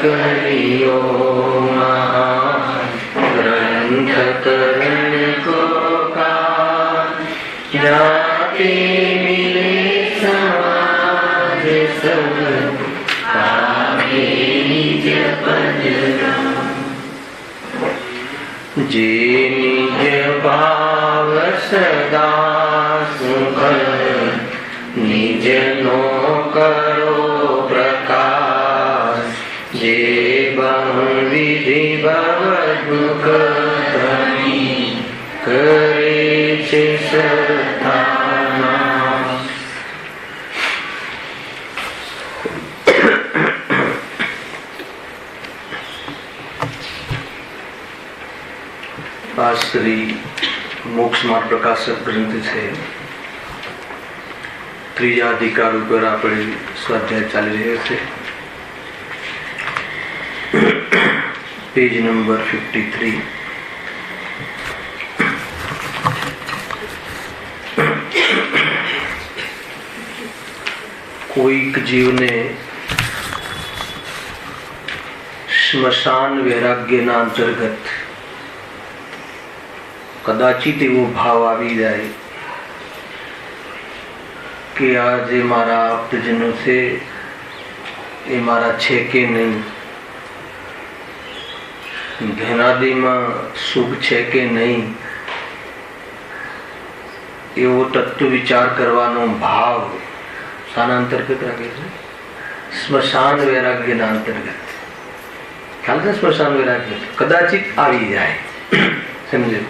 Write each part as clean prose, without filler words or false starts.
करियो महान ग्रंथ करण को कान, जाते मिले समाज सब पावे निज पद राम। जे निज भाव सदा सुभर, निज नो करो प्रकाश, जे बहुविधि भवदुख क्रमी, करे छे श्रद्धा नाश। आ श्री मोक्ष मार्ग प्रकाशक ग्रंथ है। ત્રીજા અધિકાર ઉપર આપણે સ્વાધ્યાય ચાલી રહ્યો છે। Page number 53। કોઈક જીવને સ્મશાન વૈરાગ્યના અંતર્ગત કદાચિત એવો ભાવ આવી જાય કે આ જે મારા આપ્તજનો છે એ મારા છે કે નહીં, ધનાદિમાં સુખ છે કે નહીં, એવો તત્વ વિચાર કરવાનો ભાવ શાના અંતર્ગત રાખે છે? સ્મશાન વૈરાગ્યના અંતર્ગત। ખ્યાલ છે? સ્મશાન વૈરાગ્ય કદાચિત આવી જાય, સમજ્યું?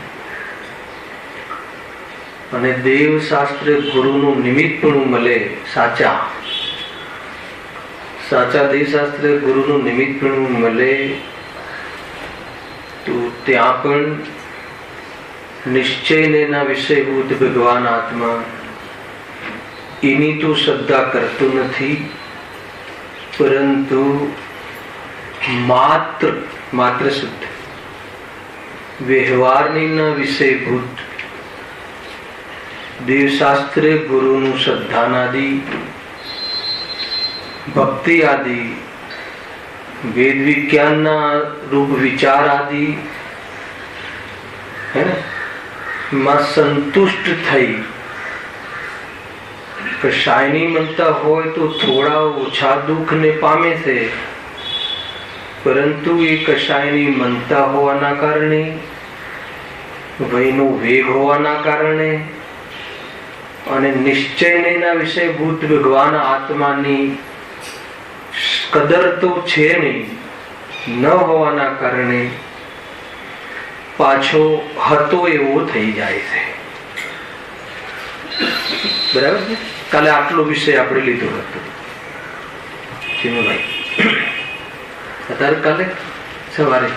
અને દેવ શાસ્ત્ર ગુરુનું નિમિત્તપણું મળે, સાચા દેવ શાસ્ત્ર ગુરુનું નિમિત્તપણું મળે તો ત્યાં પણ નિશ્ચયને ના વિષયભૂત ભગવાન આત્મા એની તો શ્રદ્ધા કરતો નથી, પરંતુ માત્ર શુદ્ધ વ્યવહારની ના વિષયભૂત દેવશાસ્ત્ર ગુરુનું શ્રદ્ધાનાદિ ભક્તિ આદિ વેદ વિજ્ઞાનના રૂપ વિચાર આદિ માં સંતુષ્ટ થઈ કશાયની મનતા હોય તો થોડા ઓછા દુઃખને પામે છે, પરંતુ એ કશાયની મનતા હોવાના કારણે, વયનો વેગ હોવાના કારણે અને નિશ્ચયના વિષયભૂત ભગવાન આત્માની કદર તો છે નહીં, ન હોવાના કારણે પાછો હતો એવો થઈ જાય છે। બરાબર છે? કાલે આટલો વિષય આપણે લીધો હતો ચિમુભાઈ, અત્યારે કાલે સવારે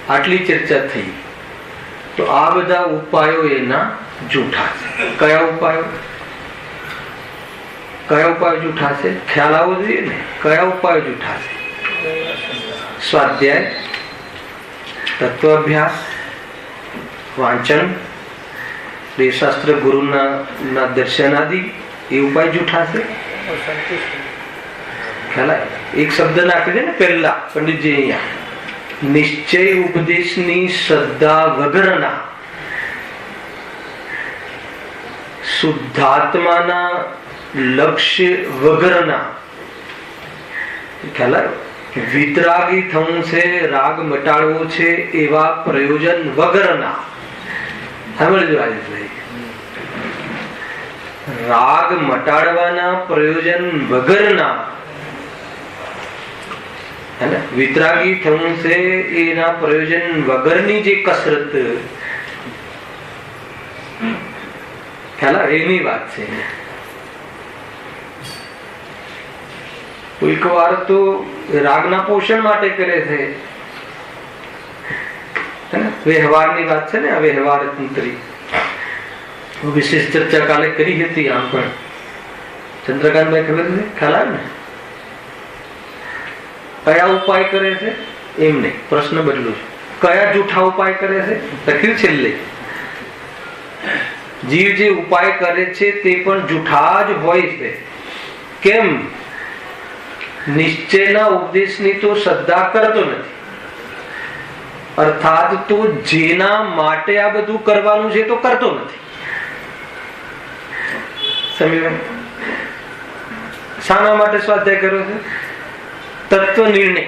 આટલી ચર્ચા થઈ। તો આ બધા ઉપાયો એના જૂઠા છે। કયા ઉપાયો જૂઠા છે? ખ્યાલ આવવો જોઈએ ને, કયા ઉપાયો જૂઠા છે? સ્વાધ્યાય, તત્વાભ્યાસ, વાંચન, દેવશાસ્ત્ર ગુરુના દર્શન આદિ, એ ઉપાય જૂઠા છે। ખ્યાલ આવે? એક શબ્દ નાખી દે ને પહેલા પંડિતજી અહીંયા, નિશ્ચય ઉપદેશની શ્રદ્ધા વગરના, શુદ્ધાત્માના લક્ષ્ય વગરના, ખ્યાલ આવ્યો? વિતરાગી થવું છે, રાગ મટાડવો છે એવા પ્રયોજન વગરના, સાંભળજો રાજેશભાઈ, રાગ મટાડવાના પ્રયોજન વગરના, વિતરાગી થવું છે એના પ્રયોજન વગરની જે કસરત, ખ્યાલ એની વાત છે। કોઈક વાર તો રાગના પોષણ માટે કરે છે, વ્યવહારની વાત છે ને, આ વ્યવહાર તંત્રી વિશેષ ચર્ચા કાલે કરી હતી। આમ પણ ચંદ્રકાંતભાઈ ખબર છે? ખ્યાલ આવે ને? કયા ઉપાય કરે છે એમ નહીં, પ્રશ્ન બદલું છું, કયા જૂઠા ઉપાય કરે છે લખ્યું છેલ્લે। જીવ જે ઉપાય કરે છે તે પણ જૂઠા જ હોય છે। કેમ? નિશ્ચયના ઉપદેશની તો શ્રદ્ધા કરતો નથી, અર્થાત તો જેના માટે આ બધું કરવાનું છે તો કરતો નથી. સમજ્યું? શાના માટે સ્વાધ્યાય કર્યો છે? તત્વ નિર્ણય,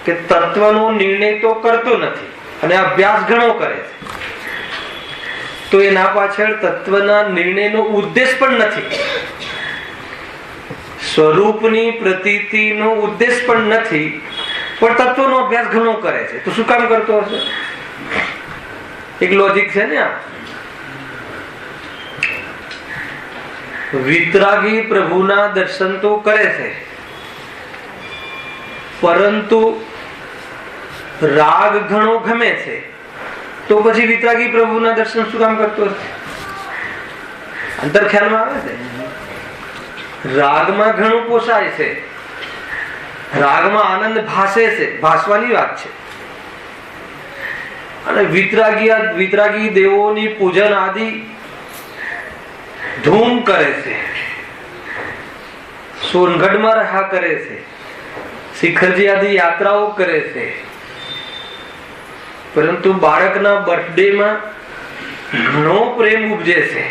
કે તત્વનો નિર્ણય તો કરતો નથી અને અભ્યાસ ઘણો કરે છે, તો એના પાછળ તત્વના નિર્ણયનો ઉદ્દેશ પણ નથી, સ્વરૂપની પ્રતીતિનો ઉદ્દેશ પણ નથી, પણ તત્વનો અભ્યાસ ઘણો કરે છે. તો શું કામ કરતો હશે? એક લોજિક છે ને આ. વિતરાગી પ્રભુના દર્શન તો કરે છે, પરંતુ રાગ ઘણો ગમે છે, તો પછી વિતરાગી પ્રભુના દર્શન શું કામ કરતો હશે? અંતર ખ્યાલમાં આવે છે. રાગમાં ઘણું પોસાય છે, રાગમાં આનંદ ભાસે છે, ભાસવાની વાત છે. અને વિતરાગી દેવોની પૂજન આદિ ધૂમ કરે છે, સોનગઢમાં રહા કરે છે, શિખરજી આદિ યાત્રાઓ કરે છે, પરંતુ બાળકના બર્થડેમાં ઘણો પ્રેમ ઉપજે છે.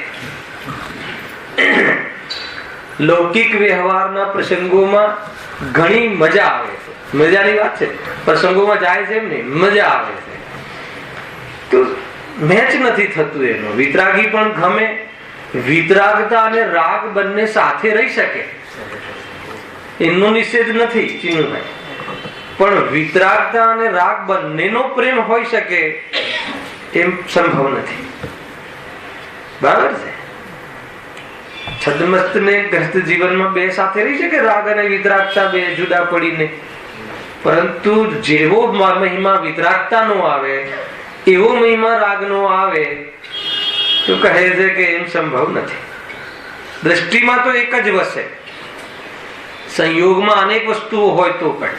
લૌકિક વ્યવહારના પ્રસંગોમાં ઘણી મજા આવે છે. મજાની વાત છે, પ્રસંગોમાં જાય છે એમ નહીં, મજા આવે છે. તો મેચ નથી થતું એનો. વિતરાગી પણ ગમે, વિતરાગતા અને રાગ બંને સાથે રહી શકે, એનો નિષેધ નથી ચીનુભાઈ, પણ વિતરાગતા અને રાગ બંનેનો પ્રેમ હોઈ શકે એમ સંભવ નથી. બરાબર છે? છદ્મસ્ત ને ગ્રસ્ત જીવનમાં બે સાથે રહી શકે, રાગ અને વિતરાગતા બે જુદા પડીને, પરંતુ જેવો મહિમા વિતરાગતાનો આવે એવો મહિમા રાગનો આવે તો કહે છે કે એમ સંભવ નથી. દ્રષ્ટિમાં તો એક જ વસે, સંયોગમાં અનેક વસ્તુઓ હોય તો પણ.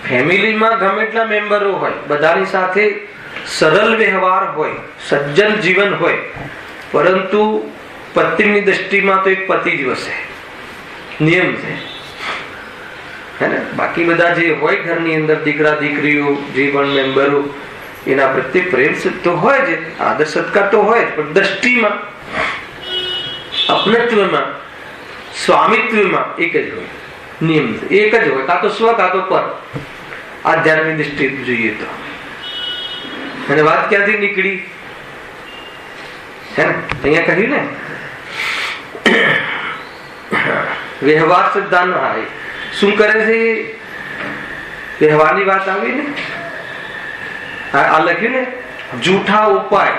ફેમિલીમાં ગમે એટલા મેમ્બરો હોય, બધાની સાથે સરળ વ્યવહાર હોય, સજ્જન જીવન હોય, પરંતુ પતિની દ્રષ્ટિમાં તો એક પતિ જ વસે, નિયમ છે. હે ને? બાકી બધા જે હોય ઘરની અંદર, દીકરા દીકરીઓ જે પણ મેમ્બરો, એના પ્રત્યે પ્રેમ તો હોય જ, આદર સત્કાર તો હોય જ, પણ દ્રષ્ટિમાં, અપનત્વમાં, સ્વામિત્વમાં એક જ હોય, નિયમ છે, એક જ હોય, કાં તો સ્વ કાં તો પર. આધ્યાત્મિક દ્રષ્ટિ જોઈએ તો. અને વાત ક્યાંથી નીકળી? અહીંયા કહ્યું ને વ્યવહાર સિદ્ધાંત. હા, શું કરે છે? વ્યવહારની વાત આવી ને, આ લખ્યું ને, જૂઠા ઉપાય.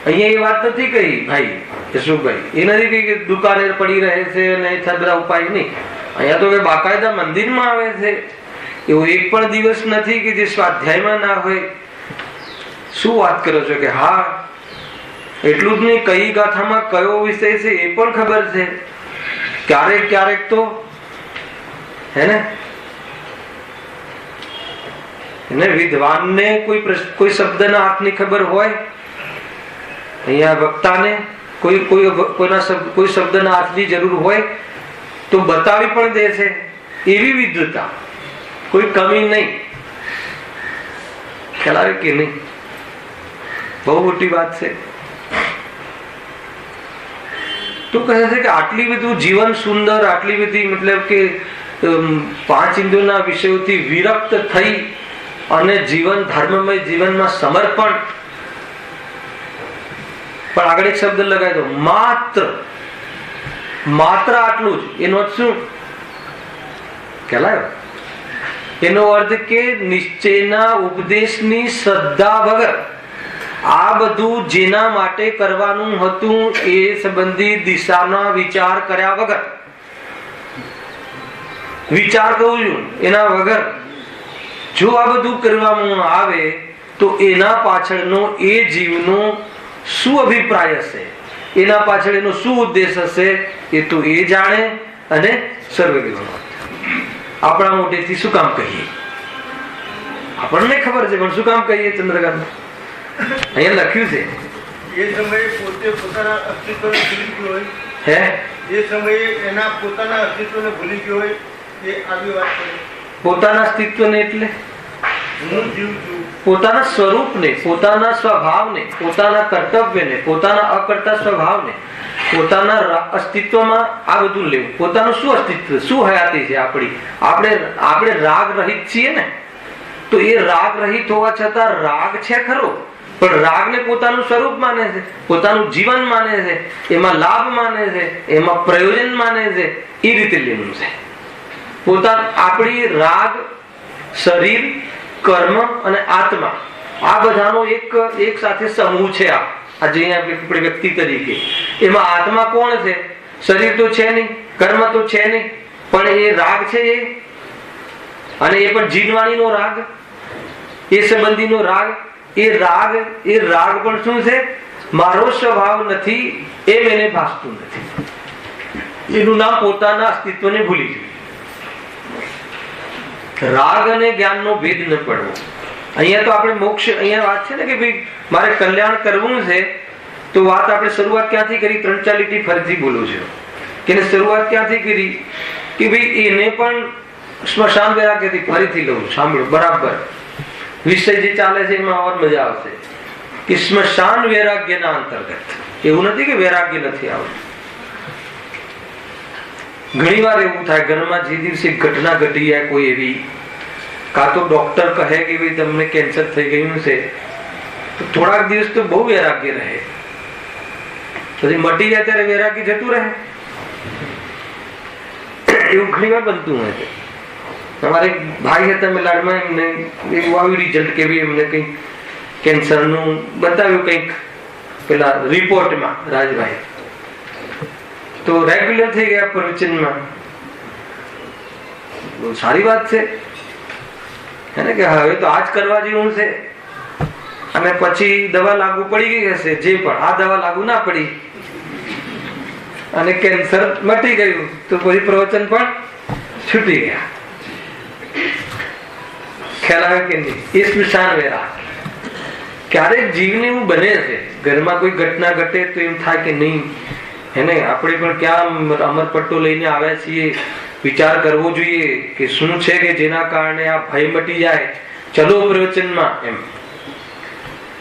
અહીંયા એ વાત નથી કહી ભાઈ યશુભાઈ, એ નથી કહી કે દુકાને પડી રહે છે અને બધા ઉપાય નહીં. અહીંયા તો બાકાયદા મંદિરમાં આવે છે. એવો એક પણ દિવસ નથી કે જે સ્વાધ્યાયમાં ના હોય. શું વાત કરો છો? કે હા, એટલું જ નહીં, કઈ ગાથામાં કયો વિષય છે એ પણ ખબર છે. ક્યારેક ક્યારેક તો હે ને એને વિદ્વાનને કોઈ શબ્દના અર્થની ખબર હોય, અહીંયા વક્તાને કોઈ શબ્દના અર્થની જરૂર હોય તો બતાવી પણ દે છે. એવી વિદ્વતા, કોઈ કમી નહીં. ખ્યાલ આવે કે નહીં? બહુ મોટી વાત છે. તો કહે છે કે આટલી બધું જીવન સુંદર, આટલી બધી મતલબ કે 5 ઇન્દ્રિયોના વિષયોથી વિરક્ત થઈ અને જીવન ધર્મમય જીવનમાં સમર્પણ. પણ આગળ એક શબ્દ લગાવી દો, માત્ર આટલું જ. એનો અર્થ શું કહેવાય? એનો અર્થ કે નિશ્ચયના ઉપદેશની શ્રદ્ધા વગર આ બધું જેના માટે કરવાનું હતું એ સંબંધી દિશાના વિચાર કર્યા વગર, વિચાર કહું છું એના વગર જો આ બધું કરવામાં આવે તો એના પાછળનો એ જીવનો શું અભિપ્રાય હશે, એના પાછળ એનો શું ઉદ્દેશ હશે, એ તો એ જાણે અને સર્વજ્ઞ. આપણા મોટેથી શું કામ કહીએ? આપણને ખબર છે, પણ શું કામ કહીએ? ચંદ્રકાંત અહીંયા લખ્યું છે, એ સમયે પોતે પોતાના અસ્તિત્વ હે એ સમયે એના પોતાના અસ્તિત્વને ભૂલી ગયો હોય એ આવી વાત કરી. પોતાના અસ્તિત્વને એટલે હું જીવ છું, પોતાના સ્વરૂપને, પોતાના સ્વભાવને, પોતાના કર્તવ્યને, પોતાના અકર્તા સ્વભાવને, પોતાના અસ્તિત્વમાં આ બધું લેવું. પોતાનું શું અસ્તિત્વ, શું હયાતી છે આપણી? આપણે રાગ રહિત છીએ ને, તો એ રાગ રહિત હોવા છતાં રાગ છે ખરો, પણ રાગને પોતાનું સ્વરૂપ માને છે, પોતાનું જીવન માને છે, એમાં લાભ માને છે, એમાં પ્રયોજન માને છે. એ રીતે લેવું છે. આપણી રાગ, શરીર, કર્મ અને આત્મા, આ બધાનો એક સાથે સમૂહ છે. આજે આપણે વ્યક્તિ તરીકે એમાં આત્મા કોણ છે? શરીર તો છે નહીં, કર્મ તો છે નહીં, પણ એ રાગ છે. અને એ પણ જીનવાણીનો રાગ, એ સંબંધીનો રાગ. એ રાગ પણ શું છે? મારો સ્વભાવ નથી એમ એને ભાસતું નથી. એનું નામ પોતાના અસ્તિત્વને ભૂલી ગયું. રાગ અને જ્ઞાનનો ભેદ ન પડવો. અહીંયા તો આપણે મોક્ષ, અહીંયા વાત છે ને કે ભાઈ મારે કલ્યાણ કરવું છે, તો વાત આપણે શરૂઆત ક્યાંથી કરી? 3-4 લીટી ફરીથી બોલું છું કે શરૂઆત ક્યાંથી કરી કે ભાઈ એને પણ સ્મશાન વૈરાગ્યથી. ફરીથી લઉં, સાંભળો બરાબર. વિષય જે ચાલે છે એમાં ઓર મજા આવશે કે સ્મશાન વૈરાગ્યના અંતર્ગત. એવું નથી કે વૈરાગ્ય નથી આવતું. ઘણી વાર એવું થાય ઘરમાં જે દિવસે ઘટના ઘટી જાય કોઈ એવી, કાં તો ડોક્ટર કહે કે ભાઈ તમને કેન્સર થઈ ગયું છે, તો થોડાક દિવસ તો બહુ વૈરાગ્ય રહે, પછી મટી જાય ત્યારે વૈરાગ્ય જતું રહે. એવું ઘણી વાર બનતું હોય છે. અમારે ભાઈ હતા મેલાડમાં, એમને એવું આવ્યું રિઝલ્ટ કે ભાઈ એમને કંઈક કેન્સરનું બતાવ્યું, કંઈક પેલા રિપોર્ટમાં રાજભાઈ, તો રેગ્યુલર થઈ ગયા પ્રવચનમાં. બહુ સારી વાત છે એને કે હવે તો આજ કરવા જેવું છે, અને પછી દવા લાગુ પડી ગઈ હશે, જે પણ આ દવા લાગુ ના પડી અને કેન્સર મટી ગયું, તો પછી પ્રવચન પણ છૂટી ગયા. ખ્યાલ આવે કે નહીં? એ સ્મશાન વેરા. ક્યારેક જીવને એવું બને છે, ઘરમાં કોઈ ઘટના ઘટે તો એમ થાય કે નહીં એને આપણે પણ ક્યાં અમરપટ્ટો લઈને આવ્યા છીએ, વિચાર કરવો જોઈએ કે શું છે કે જેના કારણે આ ભય મટી જાય. ચલો પ્રવચનમાં એમ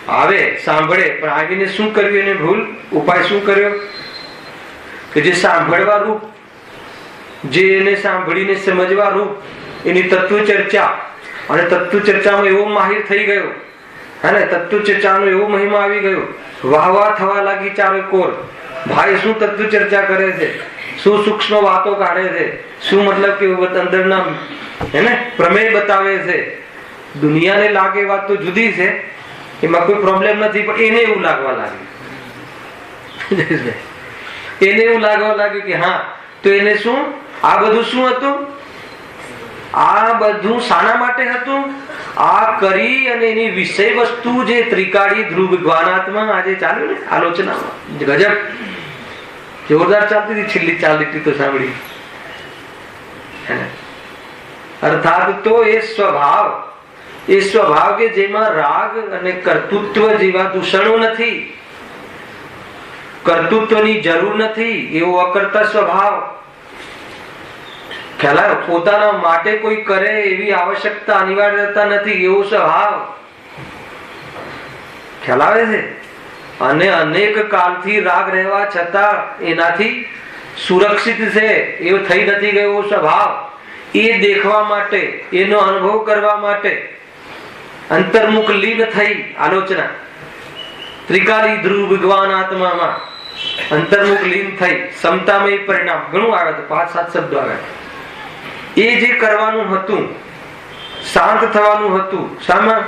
આવે, સાંભળે, પણ આવીને શું કર્યું એને ભૂલ? ઉપાય શું કર્યો કે જે સાંભળવા રૂપ, જે એને સાંભળીને સમજવા રૂપ એની તત્વ ચર્ચા, અને તત્વ ચર્ચામાં એવો માહિર થઈ ગયો, અને તત્વ ચર્ચાનો એવો મહિમા આવી ગયો, વાહ વાહ થવા લાગી ચારે કોર. ભાઈ શું તત્વ ચર્ચા કરે છે, શું સૂક્ષ્મ વાતો કાઢે છે, શું મતલબ કે અંદરના એને પ્રમેય બતાવે છે. દુનિયાને લાગે વાત તો જુદી છે, એમાં કોઈ પ્રોબ્લેમ નથી, પણ એને એવું લાગવા લાગ્યું, એને એવું લાગવા લાગ્યું કે હા, તો એને શું આ બધું શું હતું? આ બધું શાના માટે હતું? આ કરી અને એની વિષય વસ્તુ જે ત્રિકાળી ધ્રુવ જ્ઞાનાત્મા આજે ચાલ્યું ને આલોચનામાં, ગજબ જોરદાર ચાલતી હતી. છેલ્લી 4 લીટી તો સાંભળી. અર્થાત તો એ સ્વભાવ કે જેમાં રાગ અને કર્તૃત્વ જેવા દૂષણો નથી, કર્તૃત્વની જરૂર નથી, એવો અકર્તા સ્વભાવ. ખ્યાલ આવ્યો? પોતાના માટે કોઈ કરે એવી આવશ્યકતા, અનિવાર્યતા નથી, એવો સ્વભાવ. ખ્યાલ આવે છે? અને અનેક કાળથી રાગ રહેવા છતાં એનાથી સુરક્ષિત છે, એવો થઈ નથી ગયો સ્વભાવ. એ દેખવા માટે, એનો અનુભવ કરવા માટે અંતર્મુખ લીન થઈ આલોચના, ત્રિકાળી ધ્રુવ ભગવાન આત્મામાં અંતર્મુખ લીન થઈ સમતામય પરિણામ. ઘણું આવે છે, 5-7 શબ્દો આવે. એ જે કરવાનું હતું, શાંત થવાનું હતું, શામાં?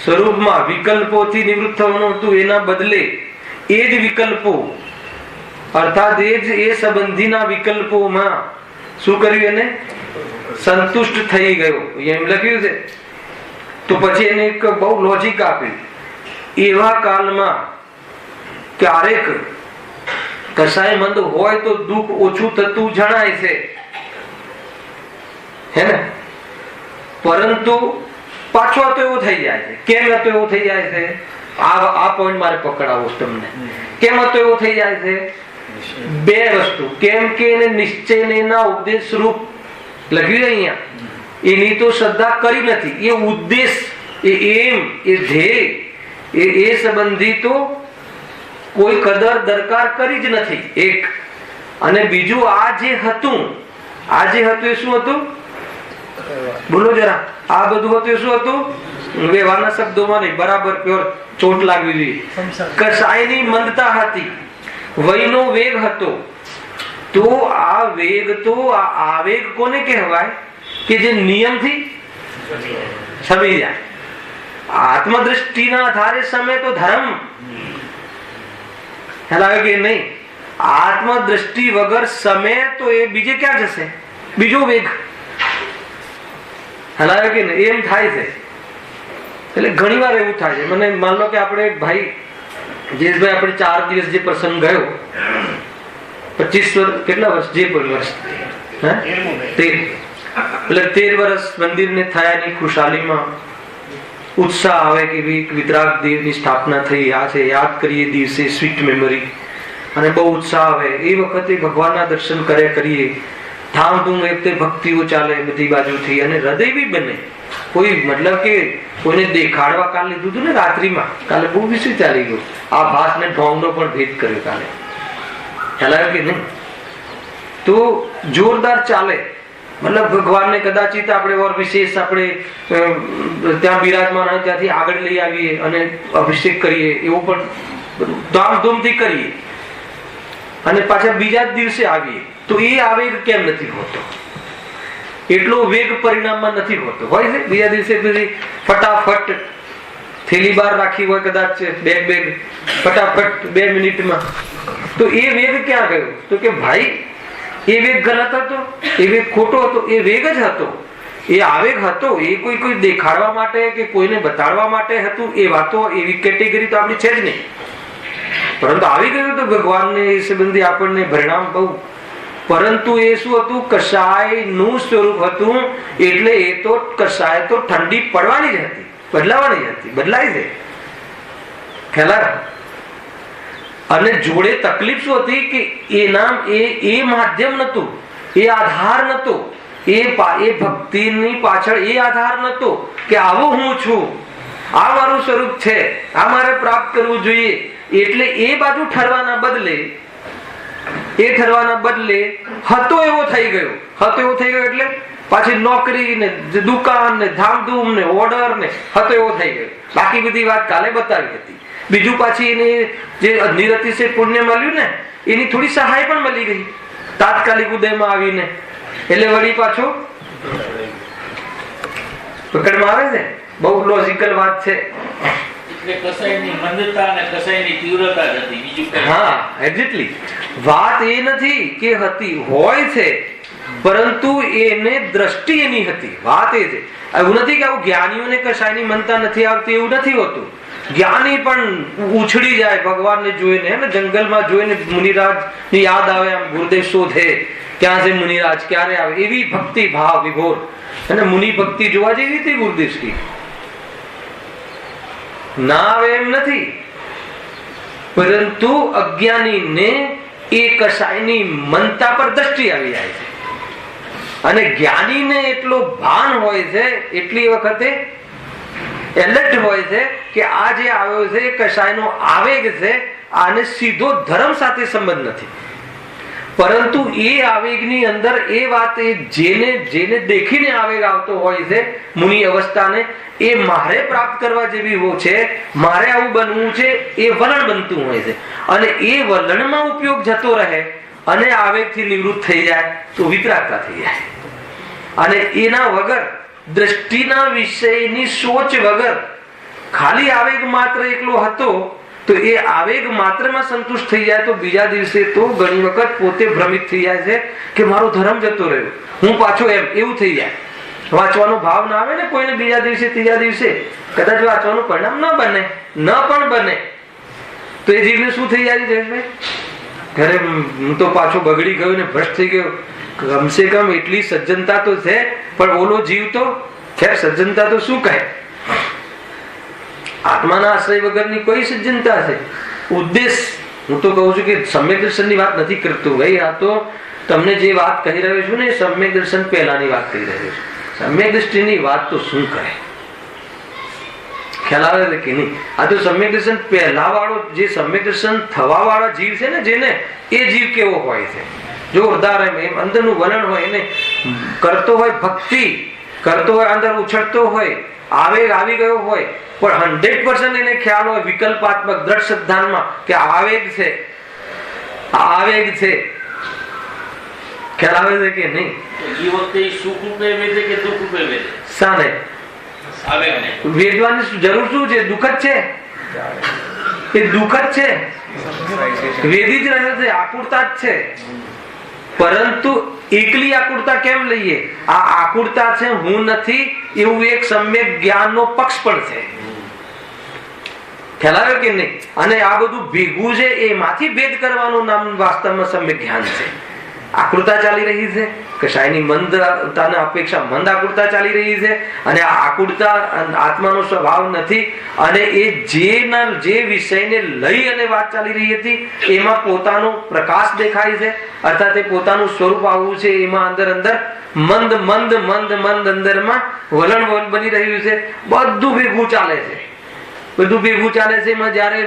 સ્વરૂપમાં. વિકલ્પોથી નિવૃત્ત થવાનું હતું, એના બદલે એ જ વિકલ્પો, અર્થાત એ સંબંધીના વિકલ્પોમાં શું કર્યું? એને સંતુષ્ટ થઈ ગયો, એમ લખ્યું છે. તો પછી એને એક બહુ લોજિક આપી. એવા કાલમાં ક્યારેક કસાયમંદ હોય તો દુઃખ ઓછું થતું જણાય છે, હે ને? પરંતુ પાછો તો એવું થઈ જાય છે. કેમ તો એવું થઈ જાય છે? આ પોઈન્ટ મારે પકડાવો તમને. કેમ તો એવું થઈ જાય છે બે વસ્તુ, કેમ કે એને નિશ્ચયના ઉપદેશ રૂપ લખ્યું છે અહીંયા, એની તો શ્રદ્ધા કરી નથી. એ ઉદ્દેશ, એ એમ, એ ધ્યેય, એ સંબંધી તો કોઈ કદર દરકાર કરી જ નથી. એક. અને બીજું, આ જે હતું એ શું હતું? બોલો જરા. આ બધું હતું એ શું હતું? વ્યવહારના શબ્દોમાં નહીં, બરાબર પ્યોર ચોટ લાગવી જોઈએ. કસાયની મંદતા હતી, વયનો વેગ હતો. તો આ વેગ, તો આ આવેગ કોને કહેવાય? કે જે નિયમથી સમી જાય. આત્મદ્રષ્ટિના આધારે સમે તો ધર્મ હેલાવે કે નહીં. આત્મદ્રષ્ટિ વગર સમે તો એ બીજે ક્યાં જશે? બીજો વેગ હલાવે કે નહીં, એમ થાય છે. એટલે ઘણી વાર એવું થાય છે. મને માન લો કે આપણે ભાઈ જયેશભાઈ, આપણે 4 દિવસ જે પ્રસંગ ગયો, 25 વર્ષ, કેટલા વર્ષ? જે પણ વર્ષ 13, એટલે 13 વર્ષ મંદિરને થયાની ખુશાલીમાં ઉત્સાહ આવે કે વિતરાગ દેવની સ્થાપના થઈ, આ છે, યાદ કરીએ દિવસે, સ્વીટ મેમરી, અને બહુ ઉત્સાહ આવે. એ વખતે ભગવાનના દર્શન કરીએ, ધામધૂમ એક ભક્તિઓ ચાલે બધી બાજુથી, અને હૃદય બી બને. કોઈ મતલબ કે કોઈને દેખાડવા કાલે લીધું હતું ને રાત્રિમાં, કાલે બહુ વિશે ચાલી ગયું. આ ભાસ ને ઢોંગનો પણ ભેદ કર્યો કાલે, ખ્યાલ આવ્યો કે નહીં? તો જોરદાર ચાલે. મતલબ ભગવાનને કદાચિત આપણે ઓર વિશેષ આપણે ત્યાં બિરાજમાન હોય ત્યાંથી આગળ લઈ આવીએ અને અભિષેક કરીએ, એવું પણ ધામધૂમથી કરીએ, અને પાછા બીજા જ દિવસે આવીએ. તો એ આવેગ કેમ નથી હોતો? એટલો વેગ પરિણામમાં નથી હોતો. હોય છે બીજા દિવસે ફટાફટ થેલી બહાર રાખી હોય, કદાચ બેગ ફટાફટ 2 મિનિટમાં. તો એ વેગ ક્યાં ગયો? તો કે ભાઈ, એ વેગ ગલત હતો, એ વેગ ખોટો હતો. એ વેગ જ હતો, એ આવેગ હતો. એ કોઈ દેખાડવા માટે કે કોઈને બતાડવા માટે હતું, એ વાતો, એવી કેટેગરી તો આપણી છે જ નહીં. પરંતુ આવી ગયું તો ભગવાનને એ સંબંધી આપણને પરિણામ બહુ. પરંતુ એ શું હતું? કસાય નું સ્વરૂપ હતું. એટલે એ તો કસાય તો ઠંડી પડવાની જ હતી, બદલાવાની જ હતી, બદલાય છે, ખ્યાલ. અને જોડે તકલીફ શું હતી? કે એ માધ્યમ નતું, એ આધાર નતો, એ ભક્તિની પાછળ એ આધાર નતો કે આવો હું છું, આ મારું સ્વરૂપ છે, આ મારે પ્રાપ્ત કરવું જોઈએ. એટલે એ બાજુ ઠરવાના બદલે હતો એવો થઈ ગયો. એટલે પાછી નોકરી ને દુકાન ને ધામધૂમ ને ઓર્ડર ને હતો એવો થઈ ગયો. બાકી બધી વાત કાલે બતાવી હતી. બીજું પાછી એને જે નિરતિશય પુણ્ય મળ્યું ને, એની થોડી સહાય પણ મળી ગઈ તાત્કાલિક ઉદયમાં આવીને. એટલે વળી પાછો પકડમાં આવે છે. બહુ લોજિકલ વાત છે. વાત એ નથી કે હતી, હોય છે, પરંતુ એને દ્રષ્ટિ એની હતી. વાત એ છે. એવું નથી કે આવું જ્ઞાનીઓને કશાયની મનતા નથી આવતી, એવું નથી હોતું. જ્ઞાની પણ ઉછળી જાય ભગવાનને જોઈને, જંગલમાં જોઈને મુનિરાજ ની યાદ આવે, આમ ગુરુદેવ શોધે ક્યાં છે મુનિરાજ, ક્યારે આવે, એવી ભક્તિ ભાવ વિભોર. અને મુનિ ભક્તિ જોવા જેવી હતી ગુરુદેવની. ના આવે એમ નથી, પરંતુ અજ્ઞાનીને એ કસાયની મનતા પર દ્રષ્ટિ આવી જાય છે. અને જ્ઞાનીને એટલો ભાન હોય છે, એટલી વખતે એલર્ટ હોય છે કે આ જે આવ્યો છે કસાયનો આવેગ છે, આને સીધો ધર્મ સાથે સંબંધ નથી. પરંતુ એ આવેગની અંદર એ વાત, જેને દેખીને આવેગ આવતો હોય છે મુનિ અવસ્થાને, એ મારે પ્રાપ્ત કરવા જેવી છે, મારે આવું બનવું છે, એ વલણ બનતું હોય છે. અને એ વલણમાં ઉપયોગ જતો રહે અને આવેગથી નિવૃત્ત થઈ જાય તો વિતરાગતા થઈ જાય. અને એના વગર, દ્રષ્ટિના વિષયની સોચ વગર, ખાલી આવેગ માત્ર એકલો હતો, તો એ આવેગ માત્રમાં સંતુષ્ટ થઈ જાય તો બીજા દિવસે તો ઘણી વખત પોતે ભ્રમિત થઈ જાય છે કે મારો ધર્મ જતો રહ્યો, હું પાછો એવું થઈ જાય. વાંચવાનો ભાવ ના આવે ને કોઈને બીજા દિવસે, ત્રીજા દિવસે કદાચ વાંચવાનું પરિણામ ન પણ બને તો એ જીવને શું થઈ જાય છે? ઘરે હું તો પાછો બગડી ગયો ને ભ્રષ્ટ થઈ ગયો. કમસે કમ એટલી સજ્જનતા તો છે, પણ ઓલો જીવ તો ખેર સજ્જનતા તો શું કહે? આત્માના આશ્રય વગરની કોઈ સજ્જનતા છે? ઉદ્દેશ હું તો કહું છું કે સમ્યક દર્શનની વાત નથી કરતો ભાઈ, આ તો તમને જે વાત કહી રહ્યો છું ને સમ્યક દર્શન પહેલાની વાત કહી રહ્યો છું. સમ્યક દૃષ્ટિની વાત તો શું કહે, ખ્યાલ આવે છે કે નહીં? આ તો સમ્યક દર્શન પહેલા વાળો, જે સમ્યક દર્શન થવા વાળા જીવ છે ને, જેને એ જીવ કેવો હોય છે, જોરદાર એમ અંદરનું વલણ હોય, એને કરતો હોય ભક્તિ, કરતો હોય, અંદર ઉછળતો હોય, આવેગ આવી ગયો હોય, પણ 100% એને ખ્યાલ હોય વિકલ્પાત્મક દ્રઢ શ્રદ્ધામાં કે આવેગ છે, આવેગ છે. ખ્યાલ આવે છે કે નહીં? એ વખતે સુખ રૂપે વેદે કે દુઃખ રૂપે વેદે? શાને વેદવાની જરૂર શું છે? દુઃખ જ છે, એ દુઃખ જ છે, વેદી જ રહે છે, આકુરતા જ છે. પરંતુ એકલી આકુરતા કેમ લઈએ? આ આકુરતા છે હું નથી એવું એક સમ્યક જ્ઞાનનો પક્ષ પણ છે. ખ્યાલ આવે કે નહીં? અને આ બધું ભેગું છે, એમાંથી ભેદ કરવાનું નામ વાસ્તવમાં સમ્યક જ્ઞાન છે. આકૃતા ચાલી રહી છે, કશાયની મંદતાના અપેક્ષા મંદ આકૃતા ચાલી રહી છે, અને આ આકૃતા આત્માનો સ્વભાવ નથી. અને એ જે વિષયને લઈ અને વાત ચાલી રહી હતી એમાં પોતાનો પ્રકાશ દેખાય છે, અર્થાત એ પોતાનું સ્વરૂપ આવવું છે. એમાં અંદર મંદ મંદ મંદ મંદ અંદરમાં વલણ બની રહ્યું છે. બધું ભેગું ચાલે છે, બધું ભેગું ચાલે છે. એમાં જયારે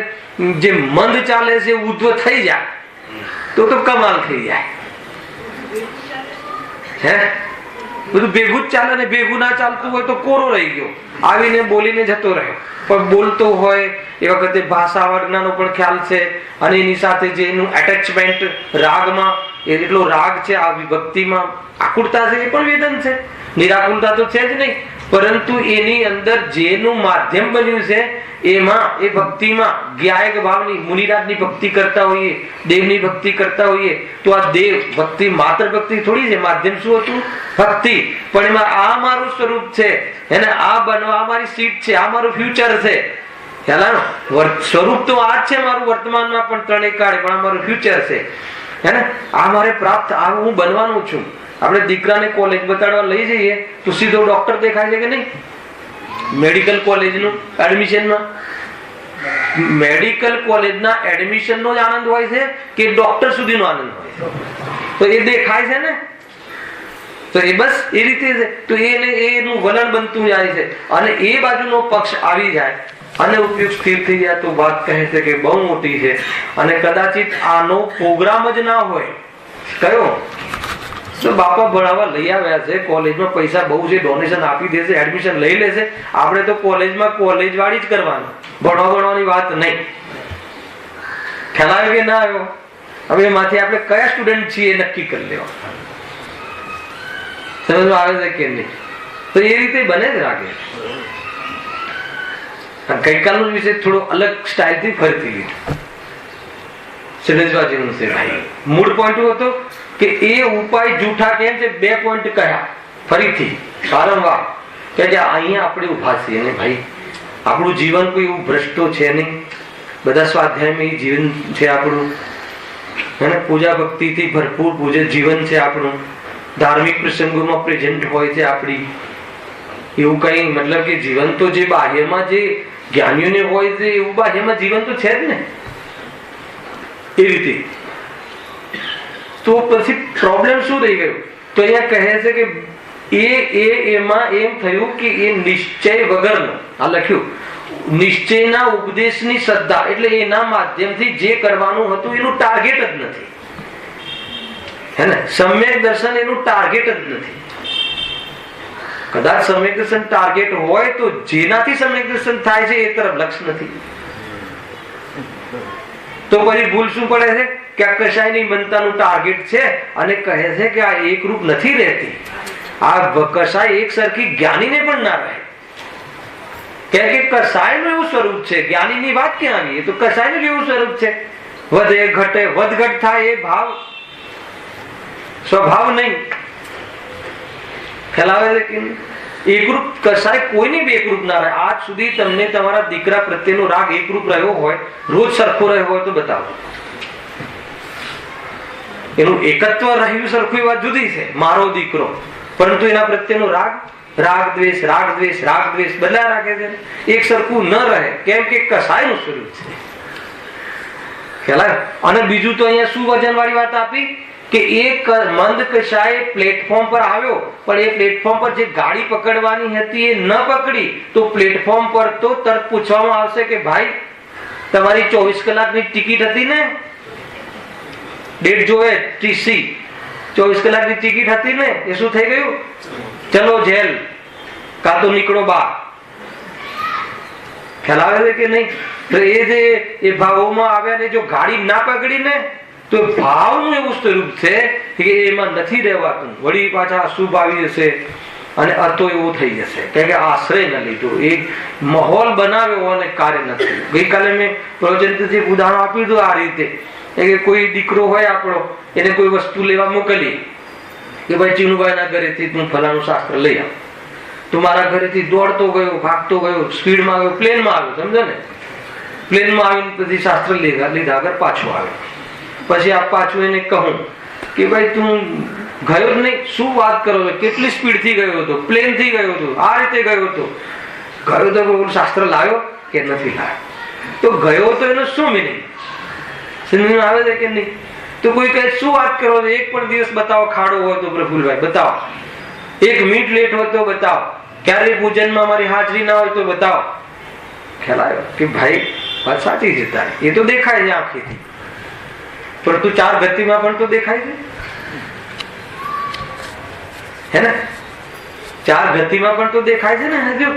જે મંદ ચાલે છે ઉદ્ધવ થઈ જાય તો કમાલ થઈ જાય. હે, બધું ભેગું જ ચાલે ને ભેગું ના ચાલતું હોય તો કોરો રહી ગયો, આવીને બોલીને જતો રહ્યો. પણ બોલતો હોય એ વખતે ભાષા વર્ગનો પણ ખ્યાલ છે, અને એની સાથે જે એનું એટેચમેન્ટ રાગમાં, એટલો રાગ છે, આ વિભક્તિમાં આકુરતા છે, એ પણ વેદન છે. નિરાકુરતા તો છે જ નહીં, પરંતુ એની અંદર જેનું માધ્યમ બન્યું છે એમાં, એ ભક્તિમાં જ્ઞાયક ભાવની, મુનિરાજની ભક્તિ કરતા હોઈએ, દેવની ભક્તિ કરતા હોઈએ તો આ દેવ ભક્તિ માત્ર ભક્તિ થોડી છે, માધ્યમ શું હતું? ભક્તિ. પણ એમાં આ મારું સ્વરૂપ છે, એને આ બનવા, આ મારી સીટ છે, આ મારું ફ્યુચર છે. સ્વરૂપ તો આ જ છે મારું વર્તમાનમાં પણ ત્રણેય કાળે, પણ આ મારું ફ્યુચર છે. હે ને, આ મારે પ્રાપ્ત, આ હું બનવાનું છું. આપણે દીકરાને કોલેજ બતાડવા લઈ જઈએ તો સીધો ડોક્ટર દેખાય છે કે નહીં? મેડિકલ કોલેજનું એડમિશનમાં, મેડિકલ કોલેજના એડમિશનનો જ આનંદ હોય છે કે ડોક્ટર સુધીનો આનંદ હોય છે? તો એ દેખાય છે ને, તો એ બસ એ રીતે છે. તો એનું વલણ બનતું જાય છે, અને એ બાજુનો પક્ષ આવી જાય અને ઉપયોગ સ્થિર થઈ જાય તો વાત કહે છે કે બહુ મોટી છે. અને કદાચિત આનો પ્રોગ્રામ જ ના હોય. કયો? તો બાપા ભણાવવા લઈ આવ્યા છે, કોલેજમાં પૈસા બહુ છે, ડોનેશન આપી દેશે, એડમિશન લઈ લેશે. આપણે તો કોલેજમાં કોલેજ વાળી જ કરવાનું, ભણવાની વાત નહીં. ખ્યાલ આવ્યો કે ના આવ્યો? હવે એમાંથી આપણે કયા સ્ટુડન્ટ છીએ નક્કી કરી લેવા. સમજમાં આવે છે કે નહીં? તો એ રીતે બને જ રાખે. ગઈકાલનો વિષય થોડો અલગ સ્ટાઇલથી ફરીથી લીધો, સમજવા જેવું છે ભાઈ. મૂળ પોઈન્ટ હતો કે એ ઉપાય જૂઠા કેમ છે? 2 પોઈન્ટ કહ્યા ફરીથી વારંવાર કે અહીંયા આપણે ઉભા છીએ ને ભાઈ, આપણું જીવન કોઈ એવું ભ્રષ્ટો છે નહીં, બધા સ્વાધ્યાયમાં જીવન છે આપણું, અને પૂજા ભક્તિથી ભરપૂર પૂજ્ય જીવન છે આપણું, ધાર્મિક પ્રસંગોમાં પ્રેઝન્ટ હોય છે આપણી. એવું કઈ મતલબ કે જીવન તો જે બાહ્યમાં જે જ્ઞાનીઓને હોય છે એવું બાહ્યમાં જીવન તો છે જ ને, એ રીતે. તો પછી પ્રોબ્લેમ શું રહી ગયો? તો અહીંયા કહે છે કે એમાં એમ થયું કે એ નિશ્ચય વગરનો, આ લખ્યું, નિશ્ચયના ઉપદેશની શ્રદ્ધા, એટલે એના માધ્યમથી જે કરવાનું હતું એનું ટાર્ગેટ જ નથી. હે ને, સમ્યક દર્શન એનું ટાર્ગેટ જ નથી. કદાચ સમ્યક દર્શન ટાર્ગેટ હોય તો જેનાથી સમ્યક દર્શન થાય છે એ તરફ લક્ષ નથી. તો પછી ભૂલ શું પડે છે કે આ કશાયની મનતાનું ટાર્ગેટ છે, અને કહે છે કે આ એકરૂપ નથી રહેતી. આ કશાય એક સરખી જ્ઞાનીને પણ ના રહે, કેમ કે કશાયનું એવું સ્વરૂપ છે. જ્ઞાનીની વાત ક્યાં આવી? તો કશાયનું એવું સ્વરૂપ છે, વધે ઘટે, વધઘટ થાય, એ ભાવ સ્વભાવ નહીં. ખ્યાલ આવે છે કે એકરૂપ કશાય કોઈને બી એકરૂપ ના રહે. આજ સુધી તમને તમારા દીકરા પ્રત્યેનો રાગ એકરૂપ રહ્યો હોય, રોજ સરખો રહ્યો હોય તો બતાવો. એનું એકત્વ રહ્યું સરખું વાત જુદી છે, મારો દીકરો, પરંતુ એના પ્રત્યેનો રાગ દ્વેષ, રાગ દ્વેષ, રાગ દ્વેષ બદલા રાખે છે. એક સરખું ન રહે, કેમ કે કસાયનું સ્વરૂપ છે. ખ્યાલ આવ્યો? અને બીજું તો અહીંયા શું વજન વાળી વાત આપી કે એક મંદ કશાય પ્લેટફોર્મ પર આવ્યો, પણ એ પ્લેટફોર્મ પર જે ગાડી પકડવાની હતી એ ન પકડી, તો પ્લેટફોર્મ પર તો તરત પૂછવામાં આવશે કે ભાઈ તમારી 24 કલાકની ટિકિટ હતી ને, ડેટ જોવે ટીસી, 24 કલાકની ટિકિટ હતી ને, એ શું થઈ ગયું? ચલો જેલ, કાં તો નીકળો બહાર. ખ્યાલ આવે છે કે નહીં? તો એ જે એ ભાવોમાં આવ્યા ને જો ગાડી ના પકડી ને, તો ભાવનું એવું સ્વરૂપ છે કે એમાં નથી રહેવાતું, વળી પાછા અશુભ આવી જશે અને અતો એવું થઈ જશે, કારણ કે આશ્રય ન લીધો, એ માહોલ બનાવ્યો અને કાર્ય નથી. ગઈકાલે મેં પ્રવચનથી ઉદાહરણ આપ્યું હતું આ રીતે કે કોઈ દીકરો હોય આપણો, એને કોઈ વસ્તુ લેવા મોકલી કે ભાઈ ચીનુભાઈ ના ઘરેથી તું ફલાણું શાસ્ત્ર લઈ આવ. તું મારા ઘરેથી દોડતો ગયો, ભાગતો ગયો, સ્પીડમાં ગયો, પ્લેનમાં આવ્યો, સમજો ને, પ્લેનમાં આવીને પછી શાસ્ત્ર લીધા આગળ પાછો આવ્યો. પછી આ પાછું એને કહું કે ભાઈ તું ગયો જ નહીં, શું વાત કરો છો, કેટલી સ્પીડ થી ગયો હતો, પ્લેન થી ગયો હતો, આ રીતે ગયો હતો. ગયો તો શાસ્ત્ર લાવ્યો કે નથી લાવ્યો? તો ગયો તો એનો શું મિનિંગ સમજમાં આવે છે કે નહીં? તો કોઈ કહે શું વાત કરો છો, એક પણ દિવસ બતાવો ખાડો હોય તો પ્રફુલભાઈ બતાવો, 1 મિનિટ લેટ હોય તો બતાવો, ક્યારેય પૂજનમાં મારી હાજરી ના હોય તો બતાવો. ખ્યાલ આવ્યો કે ભાઈ વાત સાચી છે તારી, એ તો દેખાય છે આંખીથી, પણ તું 4 ગતિમાં પણ તો દેખાય છે, હે ને? 4 ગતિમાં પણ તો દેખાય છે ને. હજુ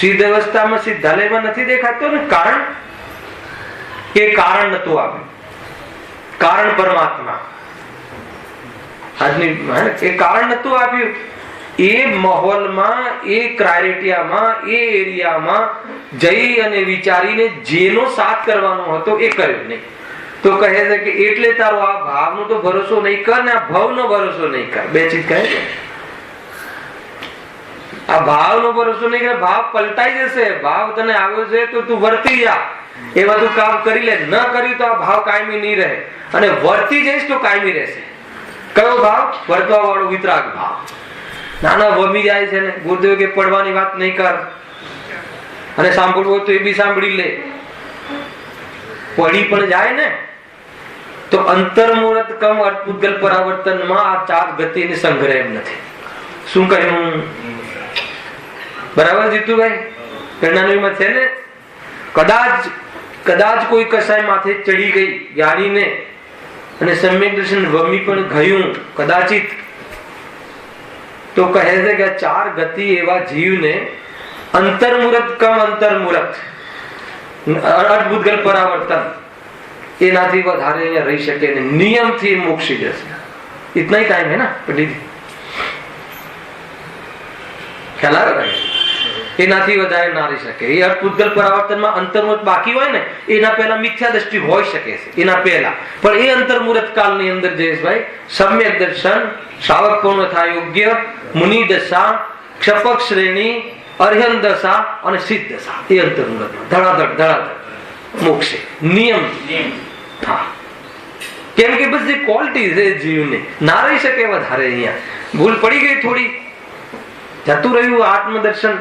સિદ્ધ અવસ્થામાં સિદ્ધાલયમાં નથી દેખાતો ને. કારણ કે કારણ નતું આવ્યું, કારણ પરમાત્મા આજની એ કારણ નતું આપ્યું. એ માહોલમાં, એ ક્રાઇટેરિયામાં, એ એરિયામાં જઈ અને વિચારીને જેનો સાથ કરવાનો હતો એ કર્યો નહીં. તો કહે છે કે એટલે તારો આ ભાવનો તો ભરોસો નહીં કર ને આ ભવનો ભરોસો નહીં કર. બે ચીજ કહે છે. આ ભાવનો ભરોસો નહીં કર, ભાવ પલટાઈ જશે. ભાવ તને આવ્યો છે તો તું વર્તી જા, એ બધું કામ કરી લે. ન કર્યું તો આ ભાવ કાયમી નહીં રહે, અને વર્તી જઈશ તો કાયમી રહેશે. કયો ભાવ? વર્તવા વાળો વિતરાગ ભાવ. નાના વમી જાય છે ને, ગુરુદેવ કે પડવાની વાત નહીં કર, અને સાંભળવું હોય તો એ બી સાંભળી લે. પડી પણ જાય ને તો અંતર્મુહૂર્ત કમ અર્થપુદ્ગલ પરાવર્તનમાં આ 4 ગતિને સંગ્રહ એમ નથી. શું કહ્યું? બરાબર જીતુભાઈ? ઘરનાનું છે ને, કદાચ કોઈ કસાય માથે ચડી ગઈ જ્ઞાનીને અને સમ્યક દર્શન વમી પણ ગયું કદાચિત, તો કહે છે કે 4 ગતિ એવા જીવને અંતર્મુહૂર્ત કમ અંતર્મુહૂર્ત અર્થપુદ્ગલ પરાવર્તન એનાથી વધારે અહીંયા રહી શકે ને, નિયમથી મોક્ષી જશે. इतना ही टाइम है ना पंडित जी, ખ્યાલ આવે ભાઈ? એનાથી વધારે ના રહી શકે. એ અર્થપુદ્ગલ પરાવર્તનમાં અંતર્મુહૂર્ત બાકી હોય ને, એના પહેલા મિથ્યા દ્રષ્ટિ હોઈ શકે છે, એના પહેલા. પણ એ અંતર્મુહૂર્ત કાળની અંદર જયેશભાઈ સમ્યક દર્શન, શ્રાવક પૂર્ણ થાય યોગ્ય, મુનિ દશા, ક્ષપક શ્રેણી, અર્હન દશા અને સિદ્ધ દશા, એ અંતર્મુહૂર્તમાં ધડાધડ મોક્ષે નિયમ. હા, કેમ કે બસ જે ક્વોલિટી છે જીવને ના રહી શકે વધારે. અહીંયા ભૂલ પડી ગઈ થોડી, જતું રહ્યું આત્મદર્શન,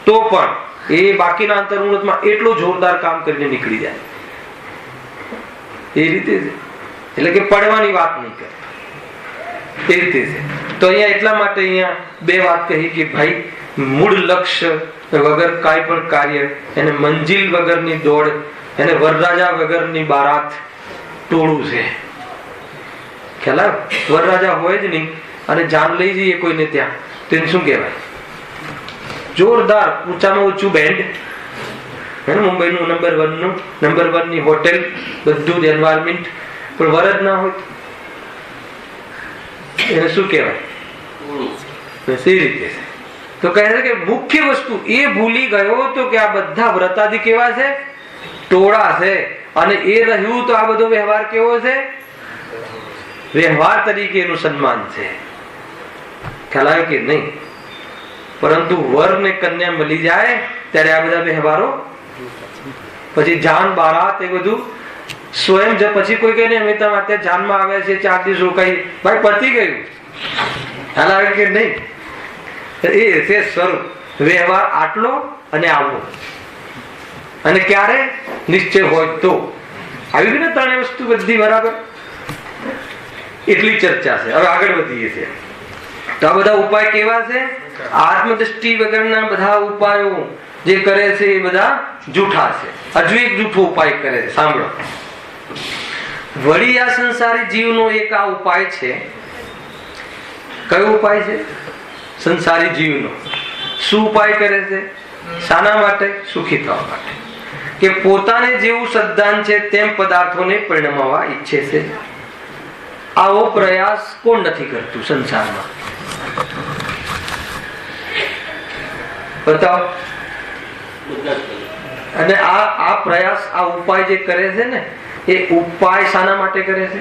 તો પણ એ બાકીના અંતર્મુહૂર્તમાં એટલું જોરદાર કામ કરીને નીકળી જાય. એ રીતે છે. એટલે કે પડવાની વાત નહીં કરે, એ રીતે છે. તો અહીંયા એટલા માટે અહીંયા 2 વાત કહી કે ભાઈ મૂળ લક્ષ્ય વગર કાંઈ પણ કાર્ય, એને મંજિલ વગરની દોડ, એને વરરાજા વગરની બારાત ટોળું છે. ખ્યાલ આવે? વરરાજા હોય જ નહીં અને જાન લઈ જઈએ કોઈને ત્યાં, તેને શું કહેવાય? જોરદાર ઊંચામાં ઊંચું બેન્ડ, હે ને, મુંબઈનું નંબર 1 ની હોટેલ, બધું જ એન્વાયરમેન્ટ, પણ વરદ ના હોય એને શું કહેવાય? એ રીતે. તો કહે છે કે મુખ્ય વસ્તુ એ ભૂલી ગયો તો કે આ બધા વ્રતાદિ કેવા છે? ટોળા છે. અને એ રહ્યું તો આ બધો વ્યવહાર કેવો છે? વ્યવહાર તરીકે એનું સન્માન છે. ખ્યાલ આવે કે નહીં? પરંતુ વર ને કન્યા મળી જાય ત્યારે આ બધા વ્યવહારો, પછી જાન બારાત, એ બધું સ્વયં પછી કોઈ કઈ અમે તમારે જાનમાં આવ્યા છે, 4 દિવસ રોકાઈ, ભાઈ પતી ગયું. ખ્યાલ આવે કે નહીં? એ છે સ્વરૂપ. વ્યવહાર આટલો અને આવવો, અને ક્યારે નિશ્ચય હોય તો. આવી ગઈ ને ત્રણેય વસ્તુ બધી બરાબર? એટલી ચર્ચા છે. હવે આગળ વધીએ છીએ. તો આ બધા ઉપાય કેવા છે? આત્મદ્રષ્ટિ વગરના બધા ઉપાયો જે કરે છે એ બધા જૂઠા છે. હજુ એક જૂઠો ઉપાય કરે છે, સાંભળો. વળી આ સંસારી જીવનો એક આ ઉપાય છે. કયો ઉપાય છે? સંસારી જીવનો. શું ઉપાય કરે છે? શાના માટે? સુખી થવા માટે. કે પોતાને જેવું સદ્દાન છે તેમ પદાર્થોને પરિણમાવા ઈચ્છે છે. આવો પ્રયાસ કોણ નથી કરતું સંસારમાં? બતાવો. અને આ પ્રયાસ, આ ઉપાય જે કરે છે ને, એ ઉપાય શાના માટે કરે છે?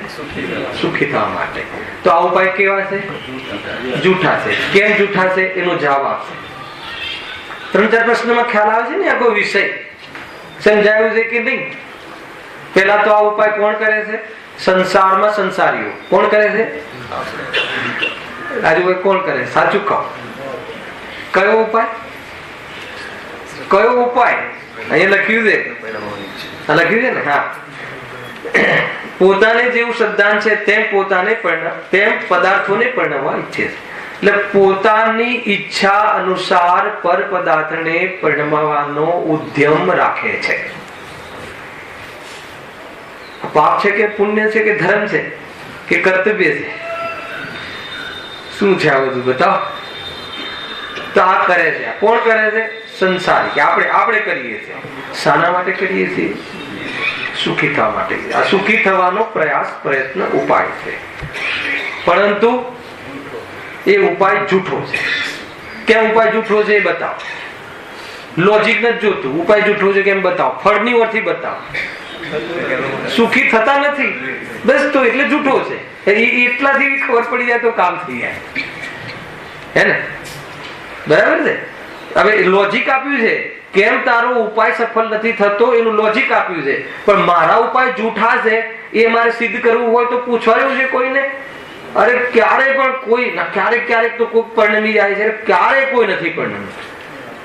સુખી થવા માટે. તો આ ઉપાય કેવા છે? જૂઠા છે. કેમ જૂઠા છે એનો જવાબ આપશે. 3-4 પ્રશ્નમાં ખ્યાલ આવે છે ને આખો વિષય સમજાયું છે કે નહીં? પેલા તો આ ઉપાય કોણ કરે છે? સંસારમાં સંસારીઓ. કોણ કરે છે? રાજુભાઈ કોણ કરે? સાચું કહો. કયો ઉપાય? કયો ઉપાય? અહીંયા લખ્યું છે, લખ્યું છે ને? હા. પોતાને જેવું સદ્દાન છે તેમ પદાર્થોને પરિણમવા ઈચ્છે છે. એટલે પોતાની ઈચ્છા અનુસાર પર પદાર્થને પરિણમવાનો ઉદ્યમ રાખે છે. પાપ છે કે પુણ્ય છે કે ધર્મ છે કે કર્તવ્ય છે? શું છે આ બધું? બતાવો. તો આ કરે છે. કોણ કરે છે? સંસારી. કે આપણે કરીએ છીએ. શાના માટે કરીએ છીએ? સુખી થવા માટે. આ સુખી થવાનો પ્રયાસ, પ્રયત્ન, ઉપાય છે. પરંતુ એ ઉપાય જૂઠો છે. કેમ ઉપાય જૂઠો છે એ બતાવો. લોજિક નથી જોતું. ઉપાય જૂઠો છે કેમ બતાવો. ફળની ઓરથી બતાવો. સુખી થતા નથી બસ, તો એટલે જૂઠો છે. એટલાથી ખબર પડી જાય તો કામ થઈ જાય. હે ને? બરાબર છે. હવે લોજિક આપ્યું છે કેમ તારો ઉપાય સફળ નથી થતો, એનું લોજિક આપ્યું છે. પણ મારા ઉપાય જૂઠા છે એ મારે સિદ્ધ કરવું હોય તો પૂછવાનું છે કોઈને? અરે ક્યારે પણ કોઈ, ક્યારેક તો કોઈ પરિણમી જાય છે, ક્યારેક કોઈ નથી પરિણમ્યું.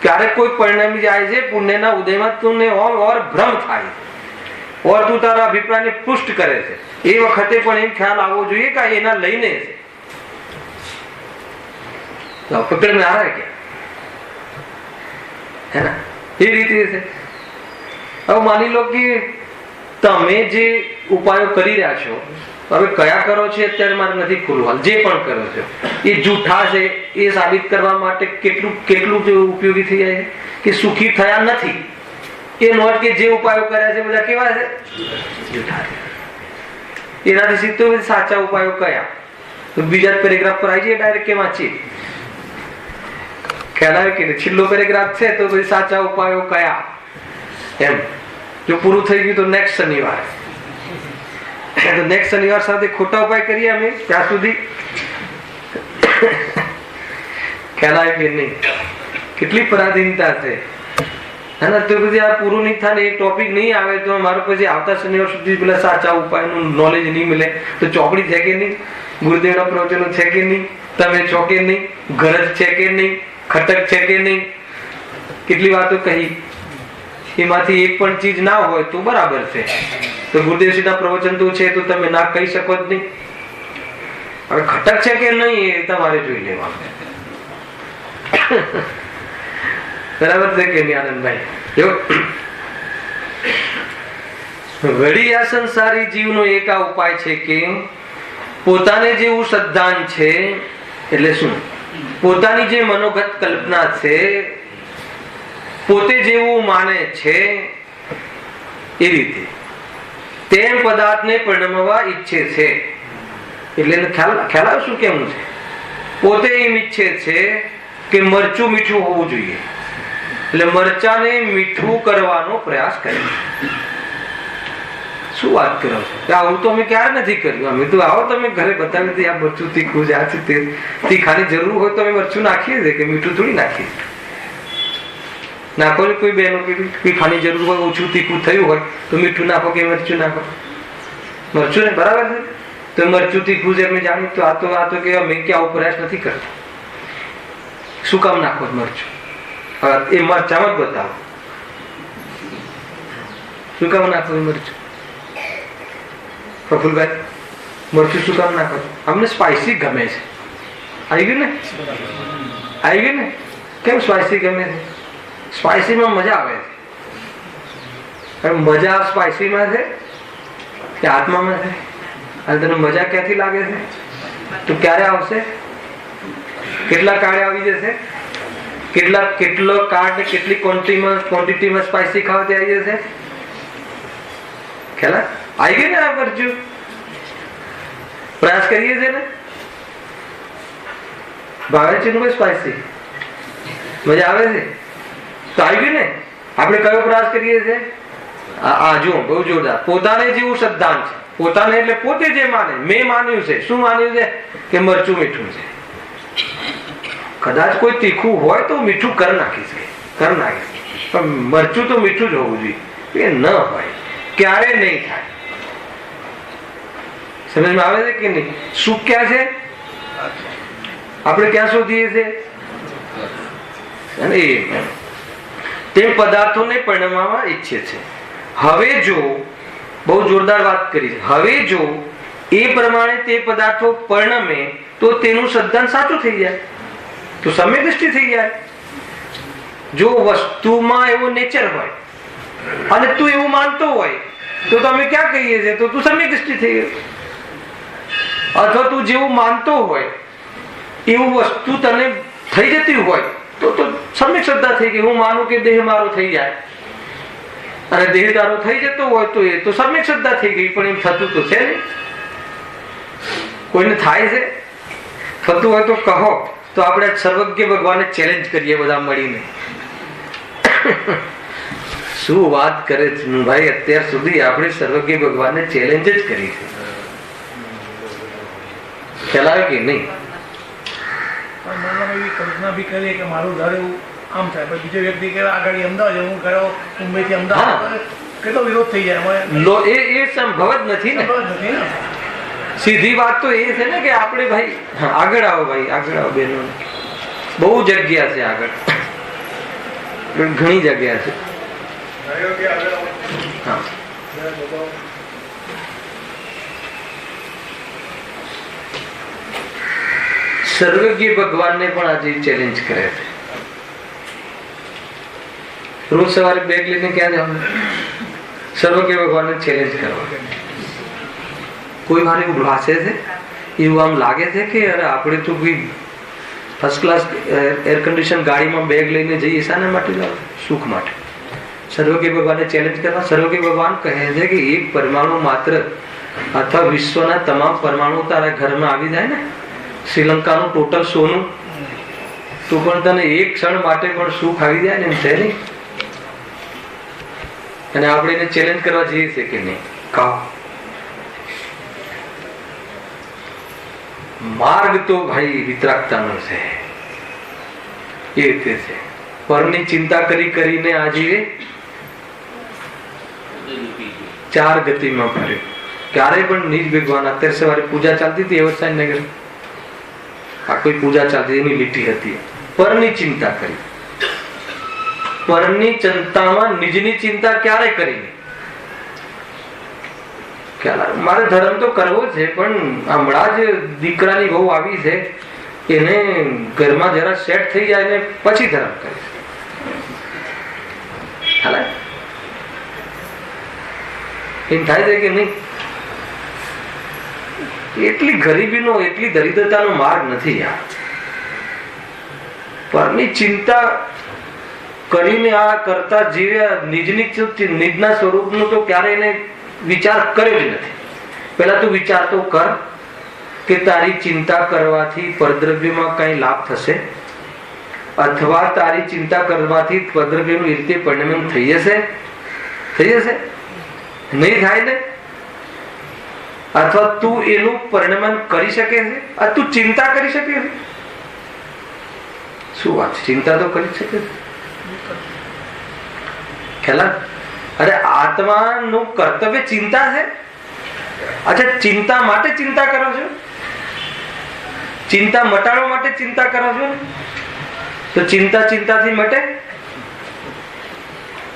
ક્યારેક કોઈ પરિણમી જાય છે પુણ્યના ઉદયમાં, તું ભ્રમ થાય, ઓર તું તારા અભિપ્રાયને પુષ્ટ કરે છે. એ વખતે પણ એમ ખ્યાલ આવવો જોઈએ કે એના લઈને છે પકડ में आ रहा है क्या? है ना? એ રીતે છે. હવે માની લો કે તમે જે ઉપાયો કરી રહ્યા છો, હવે કયા કરો છો અત્યારે મારે નથી ખોલવા, જે પણ કરો છો એ જૂઠા છે એ સાબિત કરવા માટે કેટલું ઉપયોગી થઈ જાય કે સુખી થયા નથી. એ નોટ કે જે ઉપાયો કર્યા છે બધા કેવા છે? જૂઠા છે. એનાથી સીધો સાચા ઉપાયો કયા? તો બીજા પેરેગ્રાફ પર આવી જઈએ ડાયરેક્ટ કે વાંચીએ. ખ્યાલ આવે કે છેલ્લો પેરેગ્રાફ છે તો પછી સાચા ઉપાયો કયા એમ. જો પૂરું થઈ ગયું તો નેક્સ્ટ શનિવાર, તો નેક્સ્ટ શનિવાર સાથે ખોટા ઉપાય કરીએ અમે ત્યાં સુધી. ખ્યાલ આવે કે નહીં? કેટલી પરાધીનતા છે. તો પછી આ પૂરું નહીં થાય ને, એ ટોપિક નહીં આવે તો મારો પછી આવતા શનિવાર સુધી પેલા સાચા ઉપાયનું નોલેજ નહીં મળે તો ચોપડી છે કે નહીં? ગુરુદેવના પ્રવચનો છે કે નહીં? તમે છો કે નહીં? ગરજ છે કે નહીં? ખટક છે કે નહીં? કેટલી વાતો કહી, એમાંથી એક પણ ચીજ ના હોય તો બરાબર છે. તો ગુરુદેવશ્રીના પ્રવચન તો છે તો તમે ના કહી શકો જ નહીં. હવે ખટક છે કે નહીં એ તમારે જોઈ લેવાનું. બરાબર છે કે નહીં આનંદભાઈ? વળી આ સંસારી જીવનો એક આ ઉપાય છે કે પોતાને જેવું સદ્દાન છે, એટલે શું? પોતાની જે મનોગત કલ્પના છે, પોતે જેવું માને છે એ રીતે તેમ પદાર્થને પરિણમવા ઈચ્છે છે. એટલે ખ્યાલ આવે શું કેવું છે? પોતે એમ ઈચ્છે છે કે મરચું મીઠું હોવું જોઈએ, એટલે મરચાને મીઠું કરવાનો પ્રયાસ કરે. શું વાત કરો છો? આવું તો અમે ક્યારે નથી કર્યું. અમે તો આવો તમે ઘરે બતાવી દઈએ આ મરચું તીખું છે, આ તીખાની જરૂર હોય તો અમે મરચું નાખીએ છીએ કે મીઠું થોડી નાખીએ. નાખો ને કોઈ બહેનો તીખાની જરૂર હોય, ઓછું તીખું થયું હોય તો મીઠું નાખો કે મરચું નાખો. મરચું ને બરાબર છે તો મરચું તીખું છે અમે જાણીએ તો આ તો કે અમે કે આવો પ્રયાસ નથી કરતા. શું કામ નાખો મરચું? એ મરચામાં જ બતાવો શું કામ નાખો મરચું? પ્રફુલભાઈ, મરચું શું કામ નાખો? અમને સ્પાઇસી ગમે છે. આવી ગયું ને? આવી ગયું ને? કેમ સ્પાઇસી ગમે છે? સ્પાઇસીમાં મજા આવે છે. મજા સ્પાઇસીમાં છે કે આત્મામાં છે? અને તને મજા ક્યાંથી લાગે છે? તો ક્યારે આવશે? કેટલા કાળે આવી જશે? કેટલો કાર્ડ ને કેટલી ક્વોન્ટિટીમાં સ્પાઇસી ખાવાથી આવી જશે? ખ્યાલ આવી ગઈ ને? આ મરચું પ્રયાસ કરીએ છીએ ને? ભાવે છે ને સ્પાઇસી? મજા આવે છે તો આવી ગયું ને? આપણે કયો પ્રયાસ કરીએ છીએ? આ જો બહુ જોરદાર. પોતાને જેવું શ્રદ્ધાન છે. પોતાને એટલે પોતે જે માને. મેં માન્યું છે. શું માન્યું છે? કે મરચું મીઠું છે. કદાચ કોઈ તીખું હોય તો મીઠું કરી નાખીશ, પણ મરચું તો મીઠું જ હોવું જોઈએ. એ ન હોય ક્યારે નહીં થાય. સમજમાં આવે છે કે નહીં? સુખ ક્યાં છે? આપણે ક્યાં શોધીએ છીએ? અને તે પદાર્થોને પરિણમવા ઈચ્છે છે. હવે જો બહુ જોરદાર વાત કરી છે. હવે જો એ પ્રમાણે તે પદાર્થો પરિણમે તો તેનું સદ્ધાન સાચું થઈ જાય, તો સમ્યક દ્રષ્ટિ થઈ જાય. જો વસ્તુમાં એવો નેચર હોય અને તું એવું માનતો હોય તો તમે ક્યાં કહીએ છીએ? તો તું સમ્યક દ્રષ્ટિ થઈ ગઈ. અથવા તું જેવું માનતો હોય એવું વસ્તુ તને થઈ જતી હોય તો સમ્યક શ્રદ્ધા થઈ ગઈ. હું માનું કે દેહ મારો થઈ જાય અને દેહ તારો થઈ જતો હોય તો એ તો સમ્યક શ્રદ્ધા થઈ ગઈ. પણ એમ થતું તો છે નહીં. કોઈને થાય છે? થતું હોય તો કહો, તો આપણે સર્વજ્ઞ ભગવાનને ચેલેન્જ કરીએ બધા મળીને. શું વાત કરે છે ભાઈ! અત્યાર સુધી આપણે સર્વજ્ઞ ભગવાનને ચેલેન્જ જ કરી છે. ખ્યાલ આવે કે નહીં? એવી કલ્પના બી કરીએ કે મારું ઘર એવું આમ થાય, પણ બીજો વ્યક્તિ કે આગળ અમદાવાદ હું ગયો, મુંબઈથી અમદાવાદ, કેટલો વિરોધ થઈ જાય. એ સંભવ જ નથી ને. સીધી વાત તો એ છે ને કે આપણે ભાઈ આગળ આવો, ભાઈ આગળ આવો. બહેનો બહુ જગ્યા છે આગળ, ઘણી જગ્યા છે. હા, સર્વજ્ઞ ભગવાનને પણ આજે ચેલેન્જ કરે છે. રોજ સવારે બેગ લઈને ક્યાં જવાનું? સર્વજ્ઞ ભગવાનને ચેલેન્જ કરવા. કોઈ મારે એવું ભાષે છે, એવું આમ લાગે છે કે અરે આપણે તો કોઈ ફર્સ્ટ ક્લાસ એર કન્ડિશન ગાડીમાં બેગ લઈને જઈએ. શાના માટે જાવ? સુખ માટે. સર્વજ્ઞ ભગવાનને ચેલેન્જ કરવા. સર્વજ્ઞ ભગવાન કહે છે કે એક પરમાણુ માત્ર અથવા વિશ્વના તમામ પરમાણુ તારા ઘરમાં આવી જાય ને, શ્રીલંકાનું ટોટલ સોનું, તો પણ તને એક ક્ષણ માટે પણ સુખ આવી જાય ને, એમ છે નહીં. અને આપણે એને ચેલેન્જ કરવા જઈએ છીએ કે નહીં? કહો. માર્ગ તો ભાઈ વિતરાગતાનો છે. એ રીતે છે. પરની ચિંતા કરી કરીને આજે 4 ગતિમાં ફર્યો. ક્યારે પણ નિજ ભગવાન. અત્યારે સવારે પૂજા ચાલતી હતી એવસાય નગર, આ કોઈ પૂજા ચાલતી એની લીટી હતી. પરની ચિંતા કરી. પરની ચિંતામાં નિજની ચિંતા ક્યારે કરી? મારે ધર્મ તો કરવો છે, પણ હમણાં જ દીકરાની બહુ આવી છે, એને ઘરમાં જરા સેટ થઈ જાય ને પછી ધર્મ કરીશ. એમ થાય છે કે નહીં? એટલી ગરીબીનો, એટલી દરિદ્રતાનો માર્ગ નથી યાર. પરની ચિંતા કરીને આ કરતા જીવ્યા, નિજના સ્વરૂપનું તો ક્યારે એને વિચાર કર્યો જ નથી. પેલા તું વિચાર તો કર કે તારી ચિંતા કરવાથી પરદ્રવ્યમાં કઈ લાભ થશે, અથવા તારી ચિંતા કરવાથી પરદ્રવ્યનું એ રીતે પરિણામ થઈ જશે? થઈ જશે? નહીં થાય ને. અથવા તું એનું પરિણામ કરી શકે છે? તું ચિંતા કરી શકે છે? શું વાત છે? ચિંતા તો કરી શકે છે. ખ્યાલ? અરે આત્માનું કર્તવ્ય ચિંતા છે. અચ્છા, ચિંતા માટે ચિંતા કરો છો? ચિંતા મટાડવા માટે ચિંતા કરો છો ને? તો ચિંતા ચિંતાથી મટે?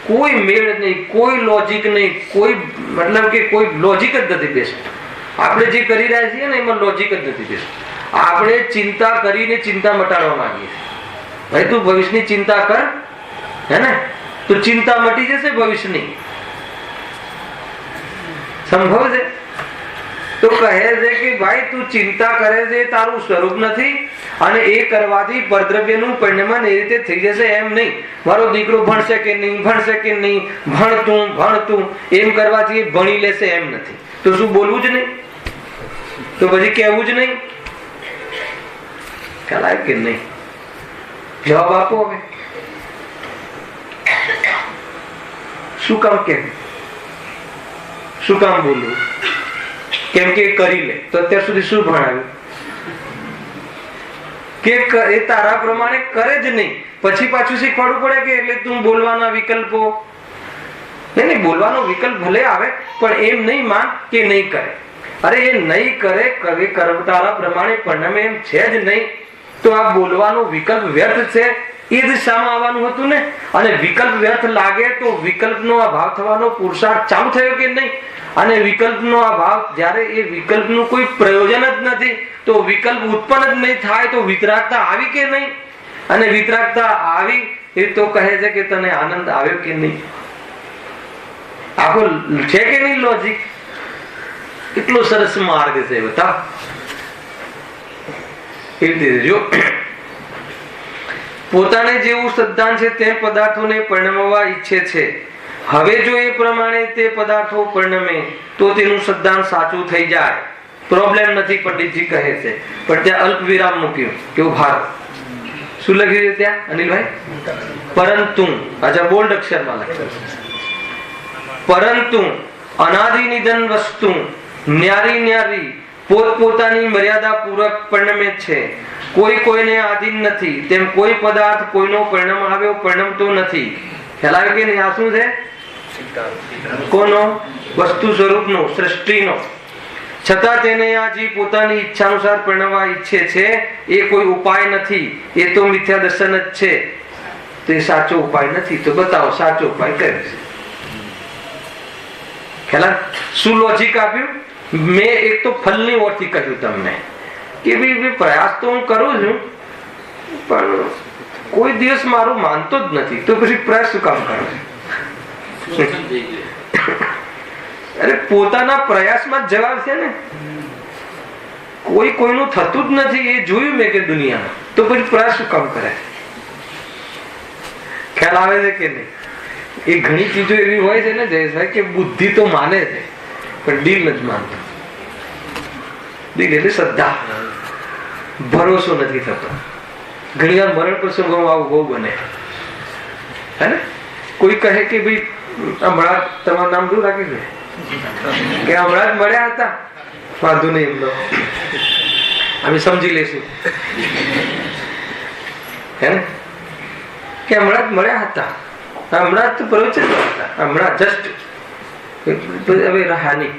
કોઈ મેળ નહીં, કોઈ લોજિક નહીં, કોઈ મતલબ કે કોઈ લોજિક જ નથી બેસતું. આપણે જે કરી રહ્યા છીએ ને એમાં લોજિક જ નથી બેસતું. આપણે ચિંતા કરીને ચિંતા મટાડવા માંગીએ છીએ. ભાઈ તું ભવિષ્યની ચિંતા કર, હે ને, તો ચિંતા મટી જશે ભવિષ્યની. સંભવ છે? તો કહે છે કે ભાઈ તું ચિંતા કરે છે તારું સ્વરૂપ નથી, અને એ કરવાથી પરદ્રવ્યનું પરિણામ એ રીતે થઈ જશે એમ નહીં. મારો દીકરો ભણશે કે નહીં, ભણશે કે નહીં, ભણતું એમ કરવાથી એ ભણી લેશે એમ નથી. તો શું બોલવું જ નહીં? તો પછી કહેવું જ નહીં? ખ્યાલ આવે કે નહીં? જવાબ આપો. હવે શું કામ કેમ, શું કામ બોલવું? કેમ કે કરી લે. તો અત્યાર સુધી શું ભણાવ્યું કે એ તારા પ્રમાણે કરે જ નહીં, પછી પાછું શીખવાડવું પડે કે એટલે તું બોલવાના વિકલ્પો નહીં, બોલવાનો વિકલ્પ ભલે આવે પણ એમ નહીં માન કે નહીં કરે. અરે એ નહીં કરે, તારા પ્રમાણે પરિણામે એમ છે જ નહીં, તો આ બોલવાનો વિકલ્પ વ્યર્થ છે. એ દિશામાં આવવાનું હતું ને. અને વિકલ્પ વ્યર્થ લાગે તો વિકલ્પનો અભાવ થવાનો પુરુષાર્થ ચાલુ થયો કે નહીં? અને વિકલ્પનો અભાવ, જ્યારે એ વિકલ્પનું કોઈ પ્રયોજન જ નથી તો વિકલ્પ ઉત્પન્ન જ નહીં થાય તો વિતરાગતા આવી કે નહીં? અને વિતરાગતા આવી એ તો કહે છે કે તને આનંદ આવ્યો કે નહીં? આખો છે કે નહીં લોજિક? કેટલો સરસ માર્ગ છે બતાવ. એ રીતે જો પોતાને જેવું શ્રદ્ધાન છે તે પદાર્થોને પરિણમવા ઈચ્છે છે. હવે જો એ પ્રમાણે તે પદાર્થો પરિણમે તો તેનું શ્રદ્ધાન સાચું થઈ જાય. પ્રોબ્લેમ નથી, પંડિતજી કહે છે. પણ ત્યાં અલ્પ વિરામ મૂક્યું. કેવું ભાર! શું લખ્યું છે ત્યાં અનિલભાઈ? પરંતુ, અચ્છા બોલ્ડ અક્ષરમાં લખ્યું, પરંતુ અનાદિ નિધન વસ્તુ ન્યારી પોતપોતાની મર્યાદા પૂર્વક પરિણમે છે. કોઈ કોઈને આધીન નથી. તેમ કોઈ પદાર્થ કોઈનો પરિણામ આવ્યો પરિણમતો નથી. ખ્યાલ આવ્યો કે નહીં? આ શું છે? કોનો? વસ્તુ સ્વરૂપનો, સૃષ્ટિનો. છતાં તેને આ જીવ પોતાની ઈચ્છા અનુસાર પરિણમવા ઈચ્છે છે. એ કોઈ ઉપાય નથી, એ તો મિથ્યા દર્શન જ છે. તે સાચો ઉપાય નથી. તો બતાવો સાચો ઉપાય કયો છે? ખ્યાલ? શું લોજિક આપ્યું? મેં એક તો ફલની ઓરથી કહ્યું તમને કે ભાઈ પ્રયાસ તો હું કરું છું પણ કોઈ દિવસ મારું માનતો જ નથી, તો પછી પ્રયાસ શું કામ કરો? અરે પોતાના પ્રયાસમાં જ જવાબ છે ને. કોઈનું થતું જ નથી એ જોયું મેં કે દુનિયામાં, તો પછી પ્રયાસ શું કામ કરે? ખ્યાલ આવે છે કે નહીં? એ ઘણી ચીજો એવી હોય છે ને જયેશભાઈ કે બુદ્ધિ તો માને છે પણ દિલ નથી માનતો. દિલ એટલે શ્રદ્ધા, ભરોસો નથી થતો. ઘણી વાર મરણ પ્રસંગોમાં આવું બહુ બને, હે ને? કોઈ કહે કે ભાઈ હમણાં તમારું નામ શું રાખ્યું છે કે હમણાં જ મળ્યા હતા, વાંધો નહીં એમનો અમે સમજી લેશું, હે ને? કે હમણાં જ મળ્યા હતા, હમણાં જ પ્રવચન હતા, હમણાં જસ્ટ હવે રહ્યા નહીં.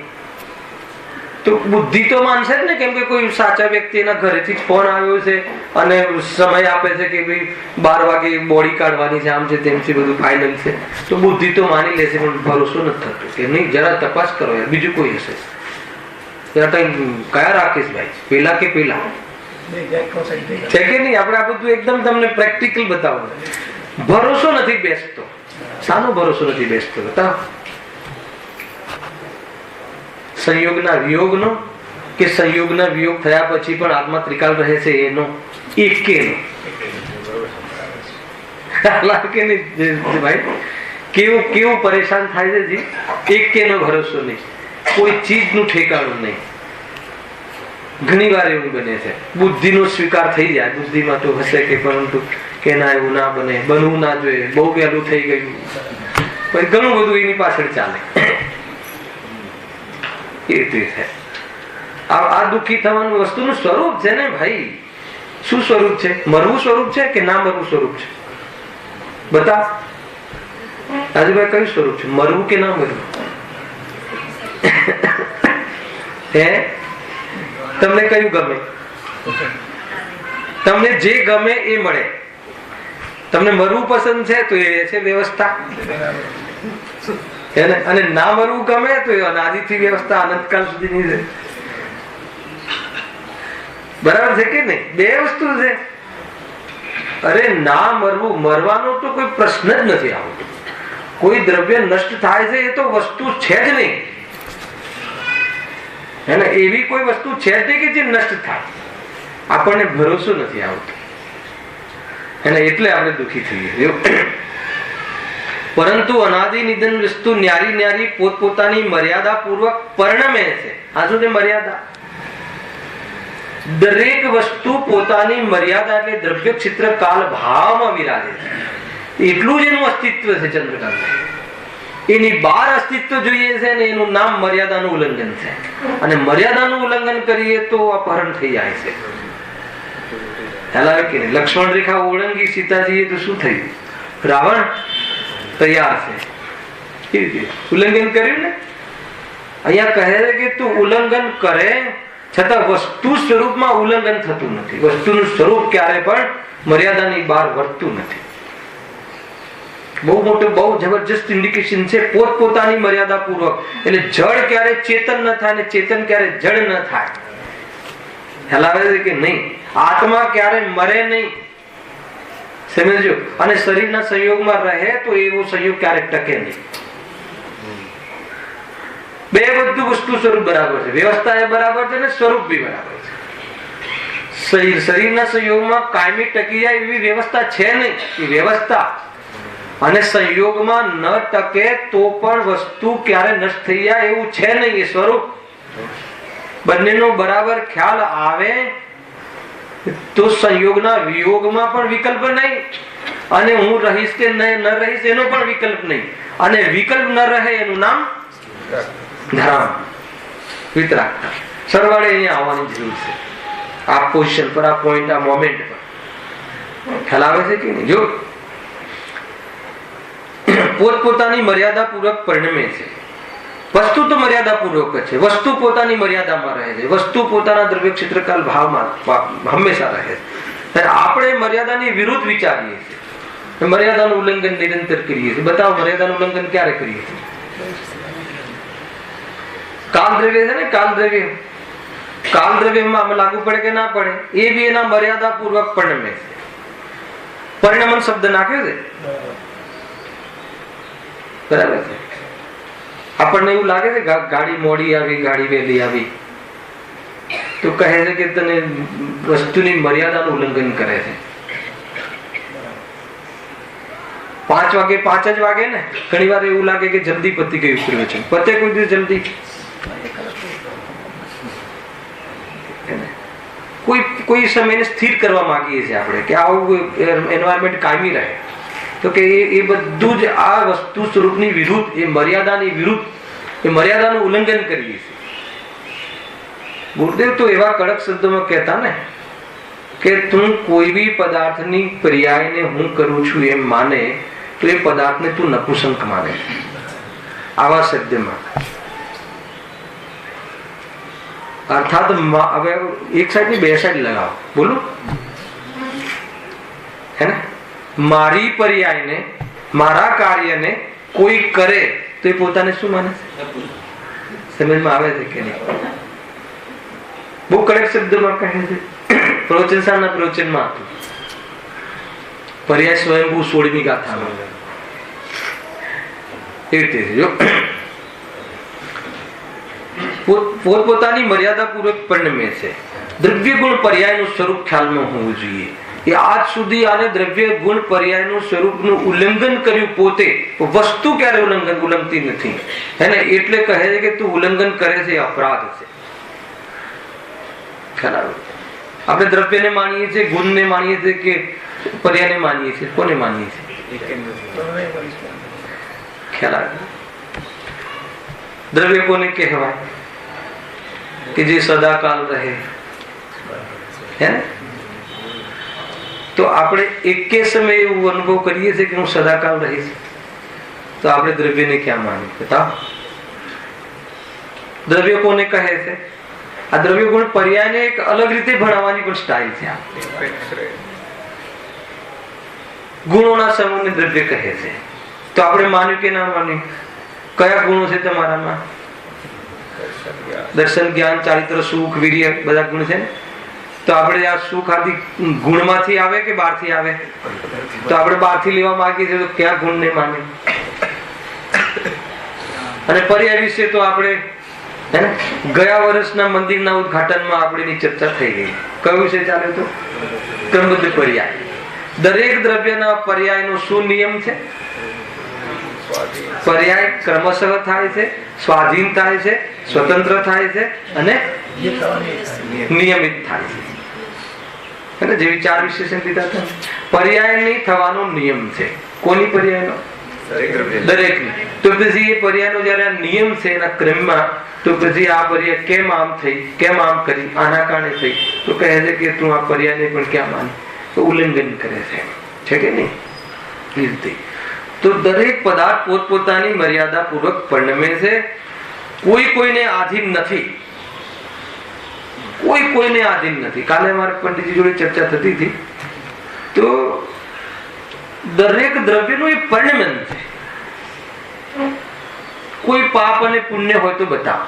તો બુદ્ધિ તો માનશે જ ને, કેમ કે કોઈ સાચા વ્યક્તિના ઘરેથી ફોન આવ્યો છે અને સમય આપે છે કે ભાઈ 12 વાગે બોડી કાઢવાની છે, આમ છે તેમ છે, બધું ફાઇનલ છે, તો બુદ્ધિ તો માની લેશે પણ ભરોસો નથી થતો કે નહીં. જરા તપાસ કરો યાર, બીજું કોઈ હશે. કયા રાકેશ ભાઈ, પેલા કે પેલા છે કે નહીં? આપણે આ બધું એકદમ તમને પ્રેક્ટિકલ બતાવો. ભરોસો નથી બેસતો. શાનો ભરોસો નથી બેસતો બતાવો? સંયોગના વિયોગનો કે સંયોગના વિયોગ થયા પછી પણ આત્મા ત્રિકાળ રહે છે એનો? એકેનો. ભાઈ કેવું પરેશાન થાય છે જી. એકેનો ભરોસો નહીં, કોઈ ચીજનું ઠેકાણું નહીં. ઘણી વાર એવું બને છે, બુદ્ધિનો સ્વીકાર થઈ જાય, બુદ્ધિમાં તો હશે કે પરંતુ કે ના એવું ના બને, બનવું ના જોઈએ, બહુ વહેલું થઈ ગયું, પણ ઘણું બધું એની પાછળ ચાલે. એ રીતે આ દુઃખી થવાનું વસ્તુનું સ્વરૂપ છે ને ભાઈ. શું સ્વરૂપ છે? મરવું સ્વરૂપ છે કે ના મરવું સ્વરૂપ છે? બતાવ રાજુભાઈ, કયું સ્વરૂપ છે? મરવું કે ના મરવું? હે, તમને કયું ગમે? તમને જે ગમે એ મળે. તમને મરવું પસંદ છે તો એ છે વ્યવસ્થા, અને ના મરવું ગમે તો એ અનાદિથી વ્યવસ્થા અનંતકાળ સુધીની છે. બરાબર છે કે નહીં? બે વસ્તુ છે. અરે ના મરવું, મરવાનો તો કોઈ પ્રશ્ન જ નથી આવતો. કોઈ દ્રવ્ય નષ્ટ થાય છે એ તો વસ્તુ છે જ નહીં, એને એવી કોઈ વસ્તુ છે જ નહીં કે જે નષ્ટ થાય. આપણને ભરોસો નથી આવતો, એને એટલે આપણે દુઃખી થઈએ. પરંતુ અનાદિ નિધન વસ્તુ ન્યારી ન્યારી પોતપોતાની મર્યાદા પૂર્વક પરિણમે છે. આ શું છે મર્યાદા? દરેક વસ્તુ પોતાની મર્યાદા એટલે દ્રવ્ય ક્ષેત્ર કાલ ભાવમાં વિરાજે છે. એટલું જ એનું અસ્તિત્વ છે. ચંદ્રકાંત એની બહાર અસ્તિત્વ જોઈએ છે ને એનું નામ મર્યાદાનું ઉલ્લંઘન છે. અને મર્યાદાનું ઉલ્લંઘન કરીએ તો અપહરણ થઈ જાય છે. લક્ષ્મણ રેખા ઓળંગી સીતાજીએ તો શું થયું? રાવણ તૈયાર છે. ઉલ્લંઘન કર્યું ને. અહીંયા કહે છે કે તું ઉલ્લંઘન કરે છતાં વસ્તુ સ્વરૂપમાં ઉલ્લંઘન થતું નથી. વસ્તુનું સ્વરૂપ ક્યારે પણ મર્યાદાની બહાર વર્તતું નથી. બહુ મોટું, બહુ જબરજસ્ત ઇન્ડિકેશન છે પોતપોતાની મર્યાદા પૂર્વક. એટલે જળ ક્યારે ચેતન ન થાય ને ચેતન ક્યારે જળ ન થાય. ખ્યાલ આવે છે કે નહીં? આત્મા ક્યારે મરે નહીં, સમજો. અને શરીરના સંયોગમાં રહે તો એવો સંયોગ ક્યારેક ટકે નહીં. બે બધું વસ્તુ સ્વરૂપ બરાબર છે, વ્યવસ્થા એ બરાબર છે ને સ્વરૂપ બી બરાબર છે. શરીરના સંયોગમાં કાયમી ટકી જાય એવી વ્યવસ્થા છે નહીં. એ વ્યવસ્થા અને સંયોગમાં ન ટકે તો પણ વસ્તુ ક્યારે નષ્ટ થઈ જાય એવું છે નહીં. એ સ્વરૂપ બંનેનો બરાબર ખ્યાલ આવે તો સંયોગના વિયોગમાં પણ વિકલ્પ નહીં, અને હું રહીશ કે ન રહીશ એનો પણ વિકલ્પ નહીં. અને વિકલ્પ ન રહે એનું નામ ધરામ, વિતરાગતા. સરવાળે અહીંયા આવવાની જરૂર છે. આ પોઝિશન પર, આ પોઈન્ટ, આ મોમેન્ટ પર ખ્યાલ આવે છે કે નહીં? જો પોતપોતાની મર્યાદા પૂર્વક પરિણમે છે. વસ્તુ તો મર્યાદા પૂર્વક છે. વસ્તુ પોતાની મર્યાદામાં રહે છે. વસ્તુ પોતાના દ્રવ્ય ક્ષેત્રકાલ ભાવમાં હંમેશા રહે છે. આપણે મર્યાદાની વિરુદ્ધ વિચારીએ છીએ, મર્યાદાનું ઉલ્લંઘન નિરંતર કરીએ છીએ. બતાવો મર્યાદાનું ઉલ્લંઘન ક્યારે કરીએ છીએ? કાલ દ્રવ્ય છે ને, કાલ દ્રવ્ય, કાલ દ્રવ્યમાં લાગુ પડે કે ના પડે એ બી એના મર્યાદા પૂર્વક પરિણમે છે. પરિણમન શબ્દ નાખ્યો છે, બરાબર છે. આપણને એવું લાગે છે ગાડી મોડી આવી, ગાડી વહેલી આવી તો કહે છે કે તને વસ્તુની મર્યાદાનું ઉલ્લંઘન કરે છે. 5 વાગે 5 જ વાગે ને. ઘણી વાર એવું લાગે કે જલ્દી પતી ગયું પ્રવચન. પતે કોઈ દિવસ જલ્દી? કોઈ સમયને સ્થિર કરવા માંગીએ છીએ આપણે કે આવું એન્વાયરમેન્ટ કાયમી રહે, તો કે એ બધું જ આ વસ્તુ સ્વરૂપની વિરુદ્ધ, એ મર્યાદાની વિરુદ્ધ, એ મર્યાદાનું ઉલ્લંઘન કરીએ છીએ. ગુરુદેવ તો એવા કડક શબ્દોમાં કહેતા ને કે તું કોઈ બી પદાર્થની પર્યાયને હું કરું છું એમ માને તો એ પદાર્થને તું નપુંસક માને. આવા શબ્દમાં અર્થાત હવે એક સાઈડ ની બે સાઈડ લગાવો, બોલો હે ને. મારી પર્યાયને, મારા કાર્યને કોઈ કરે તો એ પોતાને શું માને છે? સમજમાં આવે છે કે નહીં? બહુ કડક શબ્દમાં કહે છે. પ્રવચન સારના પ્રવચનમાં હતું પર્યાય સ્વયંભૂ 16મી ગાથામાં એ રીતે જો પોતપોતાની મર્યાદા પૂર્વક પરિણમે છે. દ્રવ્ય ગુણ પર્યાયનું સ્વરૂપ ખ્યાલમાં હોવું જોઈએ. એ આજ સુધી આને દ્રવ્ય ગુણ પર્યાયનું સ્વરૂપનું ઉલ્લંઘન કર્યું પોતે. વસ્તુ ક્યારે ઉલ્લંઘતી નથી એને, એટલે કહે છે કે તું ઉલ્લંઘન કરે છે, અપરાધ છે. ખ્યાલ આપણે દ્રવ્યને માનીએ છીએ, ગુણને માનીએ છીએ કે પર્યાયને માનીએ છીએ? કોને માનીએ છીએ? ખ્યાલ આવે? દ્રવ્ય કોને કહેવાય કે જે સદાકાલ રહે હે? તો આપણે એકે સમયે એવું અનુભવ કરીએ છીએ કે હું સદાકાલ રહીશ, તો આપણે દ્રવ્યને ક્યાં માની? બતાવો. દ્રવ્ય કોને કહે છે? આ દ્રવ્ય ગુણ પર્યાયને એક અલગ રીતે ભણાવવાની પણ સ્ટાઇલ છે. ગુણોના સમૂહને દ્રવ્ય કહે છે. તો આપણે માન્યું કે ના માન્યું? કયા ગુણો છે તમારામાં? દર્શન, જ્ઞાન, ચારિત્ર, સુખ, વીર્ય, બધા ગુણ છે ને. તો આપણે આ સુખ આદિ ગુણમાંથી આવે કે બહારથી આવે? તો આપણે બહારથી લેવા માંગીએ છીએ તો ક્યાં ગુણને માને? અને પર્યાય વિશે તો આપણે ગયા વર્ષના મંદિરના ઉદ્ઘાટનમાં આપણી ચર્ચા થઈ ગઈ. કયું છે ચાલે તો? ક્રમબદ્ધ પર્યાય. દરેક દ્રવ્યના પર્યાયનો શું નિયમ છે? પર્યાય ક્રમશઃ થાય છે, સ્વાધીન થાય છે, સ્વતંત્ર થાય છે અને નિયમિત થાય છે. જેવી 4 વિશેષણ દીધા હતા. પર્યાયની થવાનો નિયમ છે. કોની પર્યાયનો? દરેકની. તો પછી એ પર્યાયનો જયારે આ નિયમ છે એના ક્રમમાં, તો પછી આ પર્યાય કેમ આમ થઈ, કેમ આમ કરી, આના કારણે થઈ, તો કહે છે કે તું આ પર્યાયને પણ ક્યાં માને? તો ઉલ્લંઘન કરે છે કે નહીં? એ રીતે તો દરેક પદાર્થ પોતપોતાની મર્યાદા પૂર્વક પરિણમે છે. કોઈ કોઈને આધીન નથી. કોઈ કોઈને આધીન નથી. કાલે મારા પંડિતજી જોડે ચર્ચા થતી હતી. તો દરેક દ્રવ્યનું એ પરિણમન છે. કોઈ પાપ અને પુણ્ય હોય તો બતાવો.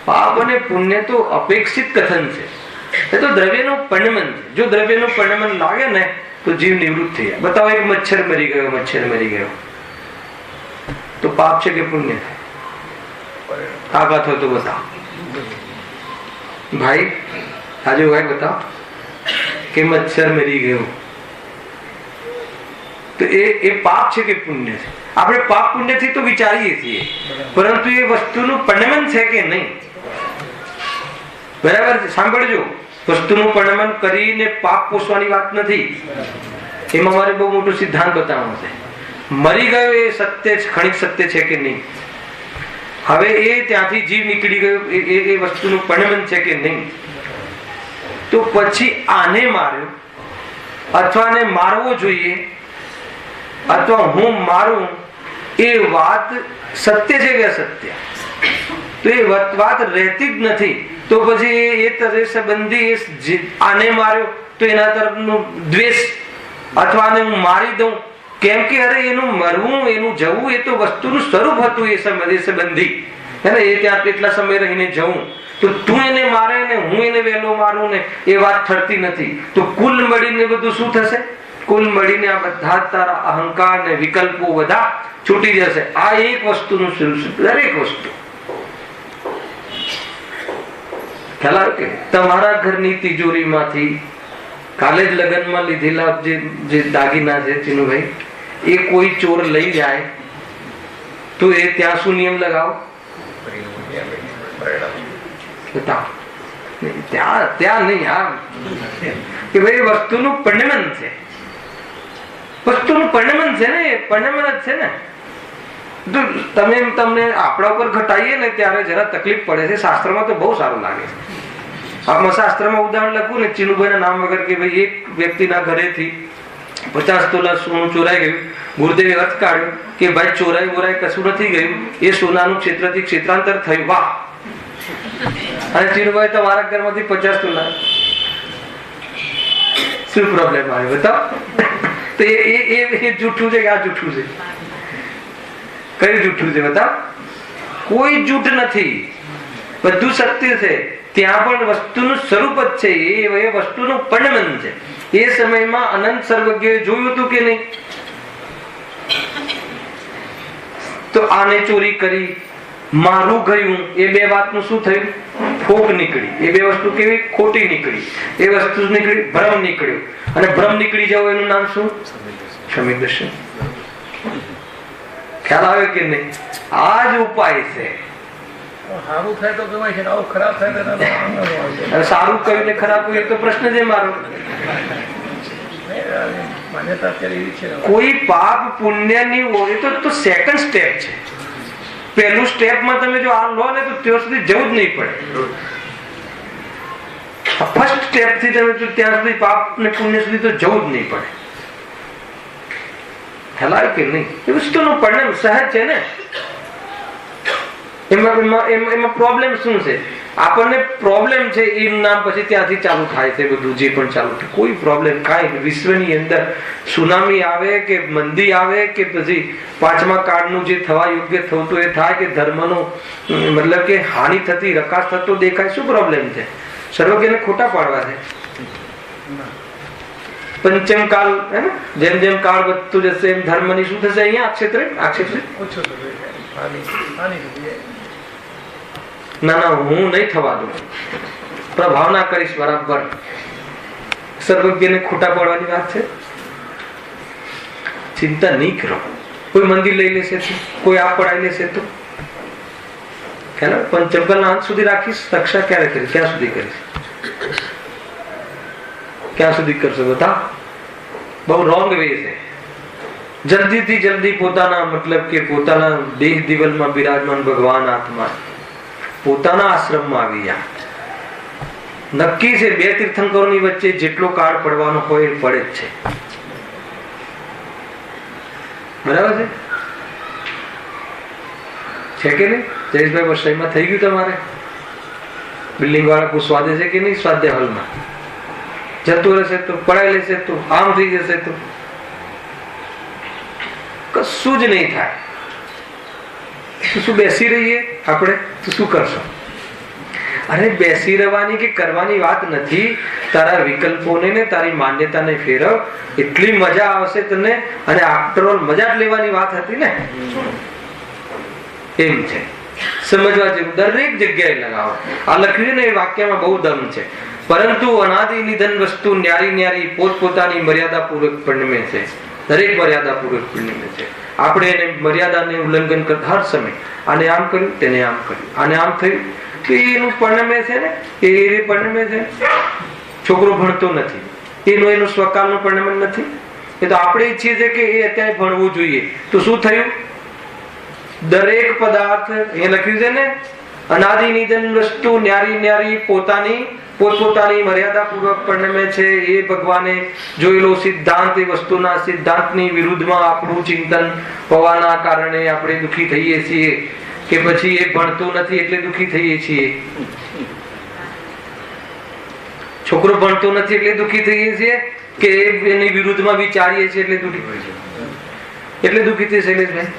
પાપ અને પુણ્ય તો અપેક્ષિત કથન છે. એ તો દ્રવ્યનું પરિણમન છે. જો દ્રવ્યનું પરિણમન લાગે ને તો જીવ નિવૃત્ત થઈ જાય. બતાવો, એક મચ્છર મરી ગયો, મચ્છર મરી ગયો, તો પાપ છે કે પુણ્ય? તાકાત હોય તો બતાવો ભાઈ. આજે ભાઈ બતાવો કે મચ્છર મરી ગયો, તો એ પાપ છે કે પુણ્ય છે? આપણે પાપ પુણ્ય થી તો વિચારીએ છીએ, પરંતુ એ વસ્તુનું પરિણમન છે કે નહીં? બરાબર છે? સાંભળજો, વસ્તુનું પરિણમન કરીને પાપ પોષવાની વાત નથી. એમાં મારે બહુ મોટો સિદ્ધાંત બતાવવાનો છે. મરી ગયો એ સત્ય, ખણિક સત્ય છે કે નહીં? હવે એ ત્યાંથી જીવ નીકળી ગયો, એ વસ્તુનું પરિણમન છે કે નહીં? તો પછી આને માર્યો અથવા આને મારવો જોઈએ અથવા હું મારું, એ વાત સત્ય છે કે અસત્ય? તો એ વાત રહેતી જ નથી. તો પછી એ તરે સંબંધી આને માર્યો તો એના તરફનો દ્વેષ, અથવા આને હું મારી દઉં કેમ કે અરે એનું મરવું, એનું જવું એ તો વસ્તુનું સ્વરૂપ હતું. એ સંબંધી હે ને, એ ત્યાં કેટલા સમય રહીને જવું, તો તું એને મારે ને હું એને વહેલો મારું ને એ વાત ઠરતી નથી. તો કુલ મળીને બધું શું થશે? કુલ મળીને આ બધા તારા અહંકાર ને વિકલ્પો બધા છૂટી જશે. આ એક વસ્તુનું સ્વરૂપ. દરેક વસ્તુ ખ્યાલ આવે કે તમારા ઘરની તિજોરીમાંથી કાલે જ લગ્નમાં લીધેલા જે દાગીના છે ચીનુભાઈ, એ કોઈ ચોર લઈ જાય તો એ ત્યાં શું નિયમ લગાવો? ત્યાં નહીં. આ કે ભાઈ વસ્તુનું પરિણમન છે. વસ્તુનું પરિણમન છે ને, એ પરિણમન જ છે ને. તમને આપણા ઉપર ઘટાઈએ ને ત્યારે જરા તકલીફ પડે છે. શાસ્ત્રમાં તો બહુ સારું લાગે છે. આમાં શાસ્ત્રમાં ઉદાહરણ લખું ને ચીનુભાઈના નામ વગર કે ભાઈ એક વ્યક્તિના ઘરેથી 50 તોલા સોનું ચોરાઈ ગયું. ગુરુદેવે અર્થ કાઢ્યો કે ભાઈ ચોરાઈ બોરાઈ કશું નથી ગયું, એ સોનાનું ક્ષેત્રથી ક્ષેત્રાંતર થયું. વાહ! અને ચીનુભાઈ તમારા ઘરમાંથી 50 તોલા, શું પ્રોબ્લેમ આવ્યો બતાવો? તો એ જૂઠું છે કે આ જૂઠું છે? કયું જૂઠું છે બતાવો? કોઈ જૂઠ નથી, બધું સત્ય છે. ત્યાં પણ વસ્તુનું સ્વરૂપ જ છે. એ વસ્તુનું પરિણમન છે. એ સમયમાં અનંત સર્વજ્ઞએ જોયું હતું કે નહીં? તો આને ચોરી કરી, મારું ગયું, એ બે વાતનું શું થયું? ફોક નીકળી. એ બે વસ્તુ કેવી? ખોટી નીકળી. એ વસ્તુ નીકળી, ભ્રમ નીકળ્યો. અને ભ્રમ નીકળી જવો એનું નામ શું? સમ્યક દર્શન. ખ્યાલ આવે કે નહીં? આ જ ઉપાય છે. સારું થાય તો ગમાય છે, આવું ખરાબ થાય તો સારું કહ્યું ને ખરાબ કહ્યું એ તો પ્રશ્ન છે મારો. માન્યતા અત્યારે એવી છે. કોઈ પાપ પુણ્યની હોય તો સેકન્ડ સ્ટેપ છે. પહેલું સ્ટેપમાં તમે જો આ લો ને તો ત્યાં સુધી જવું જ નહીં પડે. ફર્સ્ટ સ્ટેપ થી તમે ત્યાં સુધી પાપ ને પુણ્ય સુધી તો જવું જ નહીં પડે. ખ્યાલ કે નહીં? એ વસ્તુનું પરિણામ સહજ છે ને. એમાં પ્રોબ્લેમ શું છે? આપણને પ્રોબ્લેમ છે એનું નામ પછી ત્યાંથી ચાલુ થાય છે બધું જે પણ ચાલુ થાય. કોઈ પ્રોબ્લેમ કાંઈ વિશ્વની અંદર સુનામી આવે કે મંદી આવે કે પછી પાંચમા કાળનું જે થવા યોગ્ય થતું એ થાય કે ધર્મનો મતલબ કે હાનિ થતી રકાશ થતો દેખાય, શું પ્રોબ્લેમ છે? સર્વજ્ઞને ખોટા પાડવા છે. પંચમ કાળ હે ને, જેમ જેમ કાળ વધતું જશે એમ ધર્મની શું થશે? અહીંયા આ ક્ષેત્રે ઓછો થતો હાનિ થતી જાય. ના હું નહીં થવા દઉં, પ્રભાવના કરીશ બરાબર. સર્વજ્ઞને ખોટા પાડવાની વાત છે. ચિંતા નહીં કરો. કોઈ મંદિર લઈ લેશે તો, કોઈ આપ પડાવી લેશે તો પંચમકાળના અંત સુધી રાખીશ. રક્ષા ક્યારે કરીશ? ક્યાં સુધી કરીશ? ક્યાં સુધી કરશો? બતા બહુ રોંગ વે છે. જલ્દીથી જલ્દી પોતાના મતલબ કે પોતાના દેહ દિવલમાં બિરાજમાન ભગવાન આત્મા પોતાના આશ્રમમાં આવી ગયા. નક્કી છે 2 તીર્થંકરોની વચ્ચે જેટલો કાળ પડવાનો હોય એ પડે જ છે. બરાબર છે કે નહીં? જયેશભાઈ વસઈમાં થઈ ગયું તમારે? બિલ્ડિંગ વાળા પૂછવા દે છે કે નહીં? સ્વાધ્યાય હોલમાં જતું રહેશે તો, પડાઈ લેશે તો, આમ થઈ જશે તો કશું જ નહીં થાય. શું બેસી રહીએ આપણે તો શું કરશો? અરે બેસી રહેવાની કે કરવાની વાત નથી. તારા વિકલ્પોને ને તારી માન્યતાને ફેરવ, એટલી મજા આવશે તને. અને આફ્ટર ઓલ મજા જ લેવાની વાત હતી ને, એમ છે. સમજવા જેવું દરેક જગ્યાએ લગાવો. આ લખ્યું ને એ વાક્યમાં બહુ દમ છે. પરંતુ અનાદિ નિધન વસ્તુ ન્યારી ન્યારી પોતપોતાની મર્યાદા પૂર્વક પરિણમે છે. દરેક મર્યાદા પૂર્વક પરિણમે છે. આપણે એને મર્યાદાને ઉલ્લંઘન કરતા હર સમય આને આમ કર્યું, તેને આમ કર્યું, આને આમ થયું તો એનું પરિણમે છે ને, એ પરિણમે છે. છોકરો ભણતો નથી, એનું સ્વકાલનું પરિણમ નથી. એ તો આપણે ઈચ્છીએ છીએ કે એ અત્યારે ભણવું જોઈએ. તો શું થયું? દરેક પદાર્થ એ લખ્યું છે ને, અનાદિ નિધન વસ્તુ ન્યારી ન્યારી પોતપોતાની મર્યાદા પૂર્વક પરિણમે છે. એ ભગવાને જોયેલો સિદ્ધાંત, એ વસ્તુના સિદ્ધાંતની વિરુદ્ધમાં આપણું ચિંતન હોવાના કારણે આપણે દુઃખી થઈએ છીએ. કે પછી એ ભણતું નથી એટલે દુઃખી થઈએ છીએ. છોકરો ભણતો નથી એટલે દુઃખી થઈએ છીએ કે એની વિરુદ્ધમાં વિચારીએ છીએ એટલે દુઃખી થઈએ. શૈલેષભાઈ,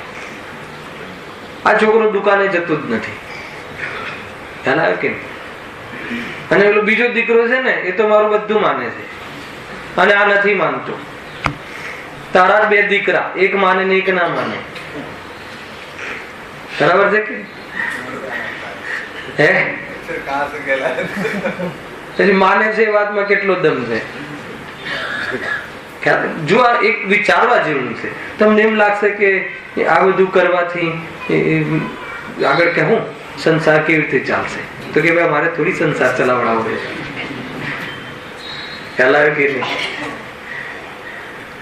આ છોકરો દુકાને જતો જ નથી, ખ્યાલ આવે કેમ? અને પેલો બીજો દીકરો છે ને, એ તો મારું બધું માને છે અને આ નથી માનતો. તારા 2 દીકરા, એક માને ને એક ના માને. બરાબર છે કે હે? માને છે એ વાતમાં કેટલો દમ છે. જો આ એક વિચારવા જેવું છે. તમને એમ લાગશે કે આ બધું કરવાથી આગળ કહું સંસાર કેવી રીતે ચાલશે? તો કે ભાઈ મારે થોડી સંસાર ચલાવડાવો છે. ખ્યાલ આવે કે નહીં?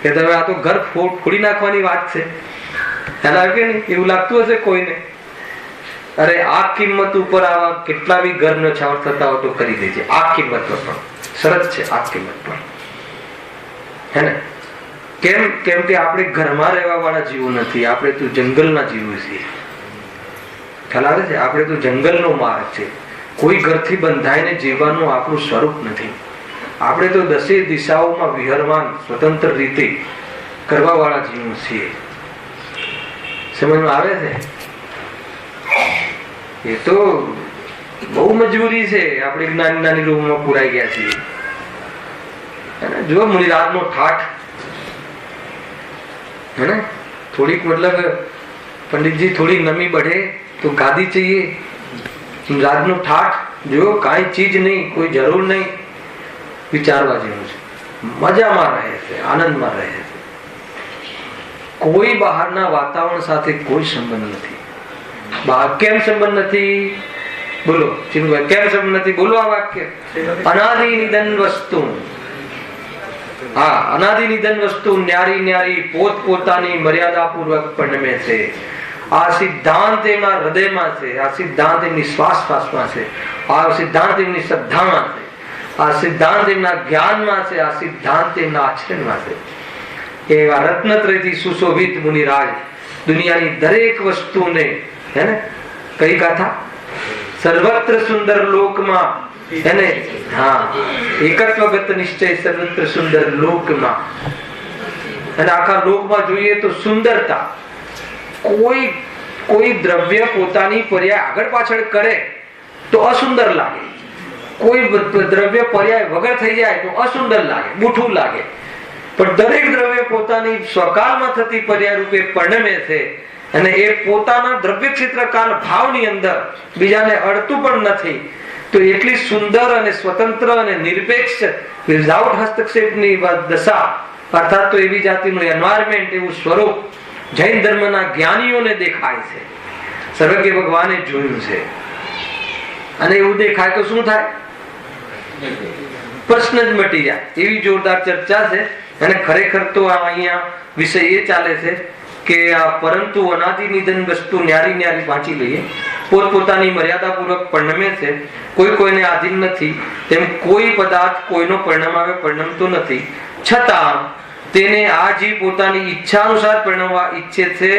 કે તમે આ તો ઘર ફોડી નાખવાની વાત છે. ખ્યાલ આવે કે નહીં? એવું લાગતું હશે કોઈને? અરે આ કિંમત ઉપર આવા કેટલા બી ઘર નછાવર થતા હોય તો કરી દેજે. આ કિંમત પર પણ સરસ છે. આ કિંમત પર હે ને? કેમ કે આપણે ઘરમાં રહેવા વાળા જીવો નથી. આપણે તો જંગલના જીવો છીએ. ખ્યાલ આવે છે? આપણે તો જંગલનો માર્ગ છે. કોઈ ઘરથી બંધાઈને જીવવાનું આપણું સ્વરૂપ નથી. આપણે તો 10 દિશાઓમાં વિહરવાન સ્વતંત્ર રીતે કરવા વાળા જીવો છીએ. સમજમાં આવે છે? એ તો બહુ મજબૂરી છે. આપણે નાની રૂમમાં પુરાઈ ગયા છીએ. જો મુનિરાજનો ઠાઠ है ना, થોડીક મતલબ પંડિતજી થોડી નમી बढ़े तो गादी चाहिए. રાજનો ઠાઠ જો કાંઈ ચીજ નહીં, કોઈ જરૂર નહીં. વિચારવા જેવું છે. મજામાં રહે છે, આનંદમાં રહે છે. કોઈ બહારના વાતાવરણ સાથે કોઈ સંબંધ નથી. કેમ સંબંધ નથી? બોલો ચિંતભાઈ, કેમ સંબંધ નથી? બોલો આ વાક્ય. અનાદિ નિધન વસ્તુ, હા, અનાદિ નિધન વસ્તુ ન્યારી ન્યારી પોતપોતાની મર્યાદા પૂર્વક પરિણમે છે. આ સિદ્ધાંત એમના હૃદયમાં છે. આ સિદ્ધાંત એમની શ્વાસમાં છે. આ સિદ્ધાંત એમની શ્રદ્ધામાં છે. આ સિદ્ધાંત એમના જ્ઞાનમાં છે. આ સિદ્ધાંત એમના આચરણમાં છે. એવા રત્નત્રયથી સુશોભિત મુનિરાજ દુનિયાની દરેક વસ્તુને હે ને કઈ ગાથા સર્વત્ર સુંદર લોકમાં એને એકત્વગત નિશ્ચય સર્વત્ર સુંદર લોકમાં, અને આખા લોકમાં જોઈએ તો સુંદરતા, કોઈ દ્રવ્ય પોતાની પર્યાય આગળ પાછળ કરે તો અસુંદર લાગે, કોઈ દ્રવ્ય પર્યાય વગર થઈ જાય તો અસુંદર લાગે, બુઠું લાગે, પણ દરેક દ્રવ્ય પોતાની સ્વકાળમાં થતી પર્યાય રૂપે પરિણમે છે, અને એ પોતાના દ્રવ્ય ક્ષેત્ર કાલ ભાવની અંદર બીજાને અડતું પણ નથી. તો એટલી સુંદર અને સ્વતંત્ર અને નિરપેક્ષ વિધાઉટ હસ્તક્ષેપની દશા, અર્થાત તો એવી જાતિનું એન્વાયરમેન્ટ, એવું સ્વરૂપ જૈન ધર્મના જ્ઞાનીઓને દેખાય છે, સર્વજ્ઞ ભગવાને જોયું છે. અને એવું દેખાય તો શું થાય? પ્રશ્ન જ મટી જાય. એવી જોરદાર ચર્ચા છે. અને ખરેખર તો અહીંયા વિષય એ ચાલે છે કે આ પરંતુ અનાદિ નિધન વસ્તુ ન્યારી ન્યારી વાંચી લઈએ. પોતપોતાની મર્યાદાપૂર્વક પરિણમે છે, કોઈ કોઈને આધીન નથી. તેમ કોઈ પદાર્થ કોઈનો પરિણામ આવે પરિણમતો નથી, છતાં તેને આ જીવ પોતાની ઈચ્છા અનુસાર પરિણમવા ઈચ્છે છે.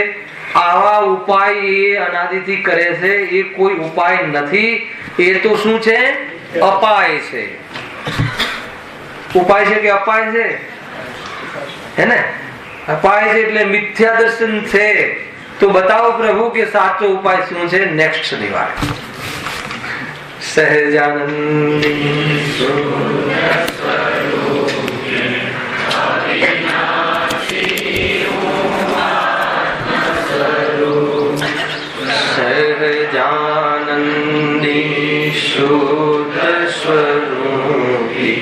આવા ઉપાય એ અનાદિથી કરે છે. એ કોઈ ઉપાય નથી, એ તો શું છે? અપાય છે. ઉપાય છે કે અપાય છે? હે ને? અપાય છે એટલે મિથ્યા દર્શન છે. તો બતાવો પ્રભુ કે સાચો ઉપાય શું છે. નેક્સ્ટ શનિવારે સહજાનંદ સહજાનંદી શુદ્ધ સ્વરૂપી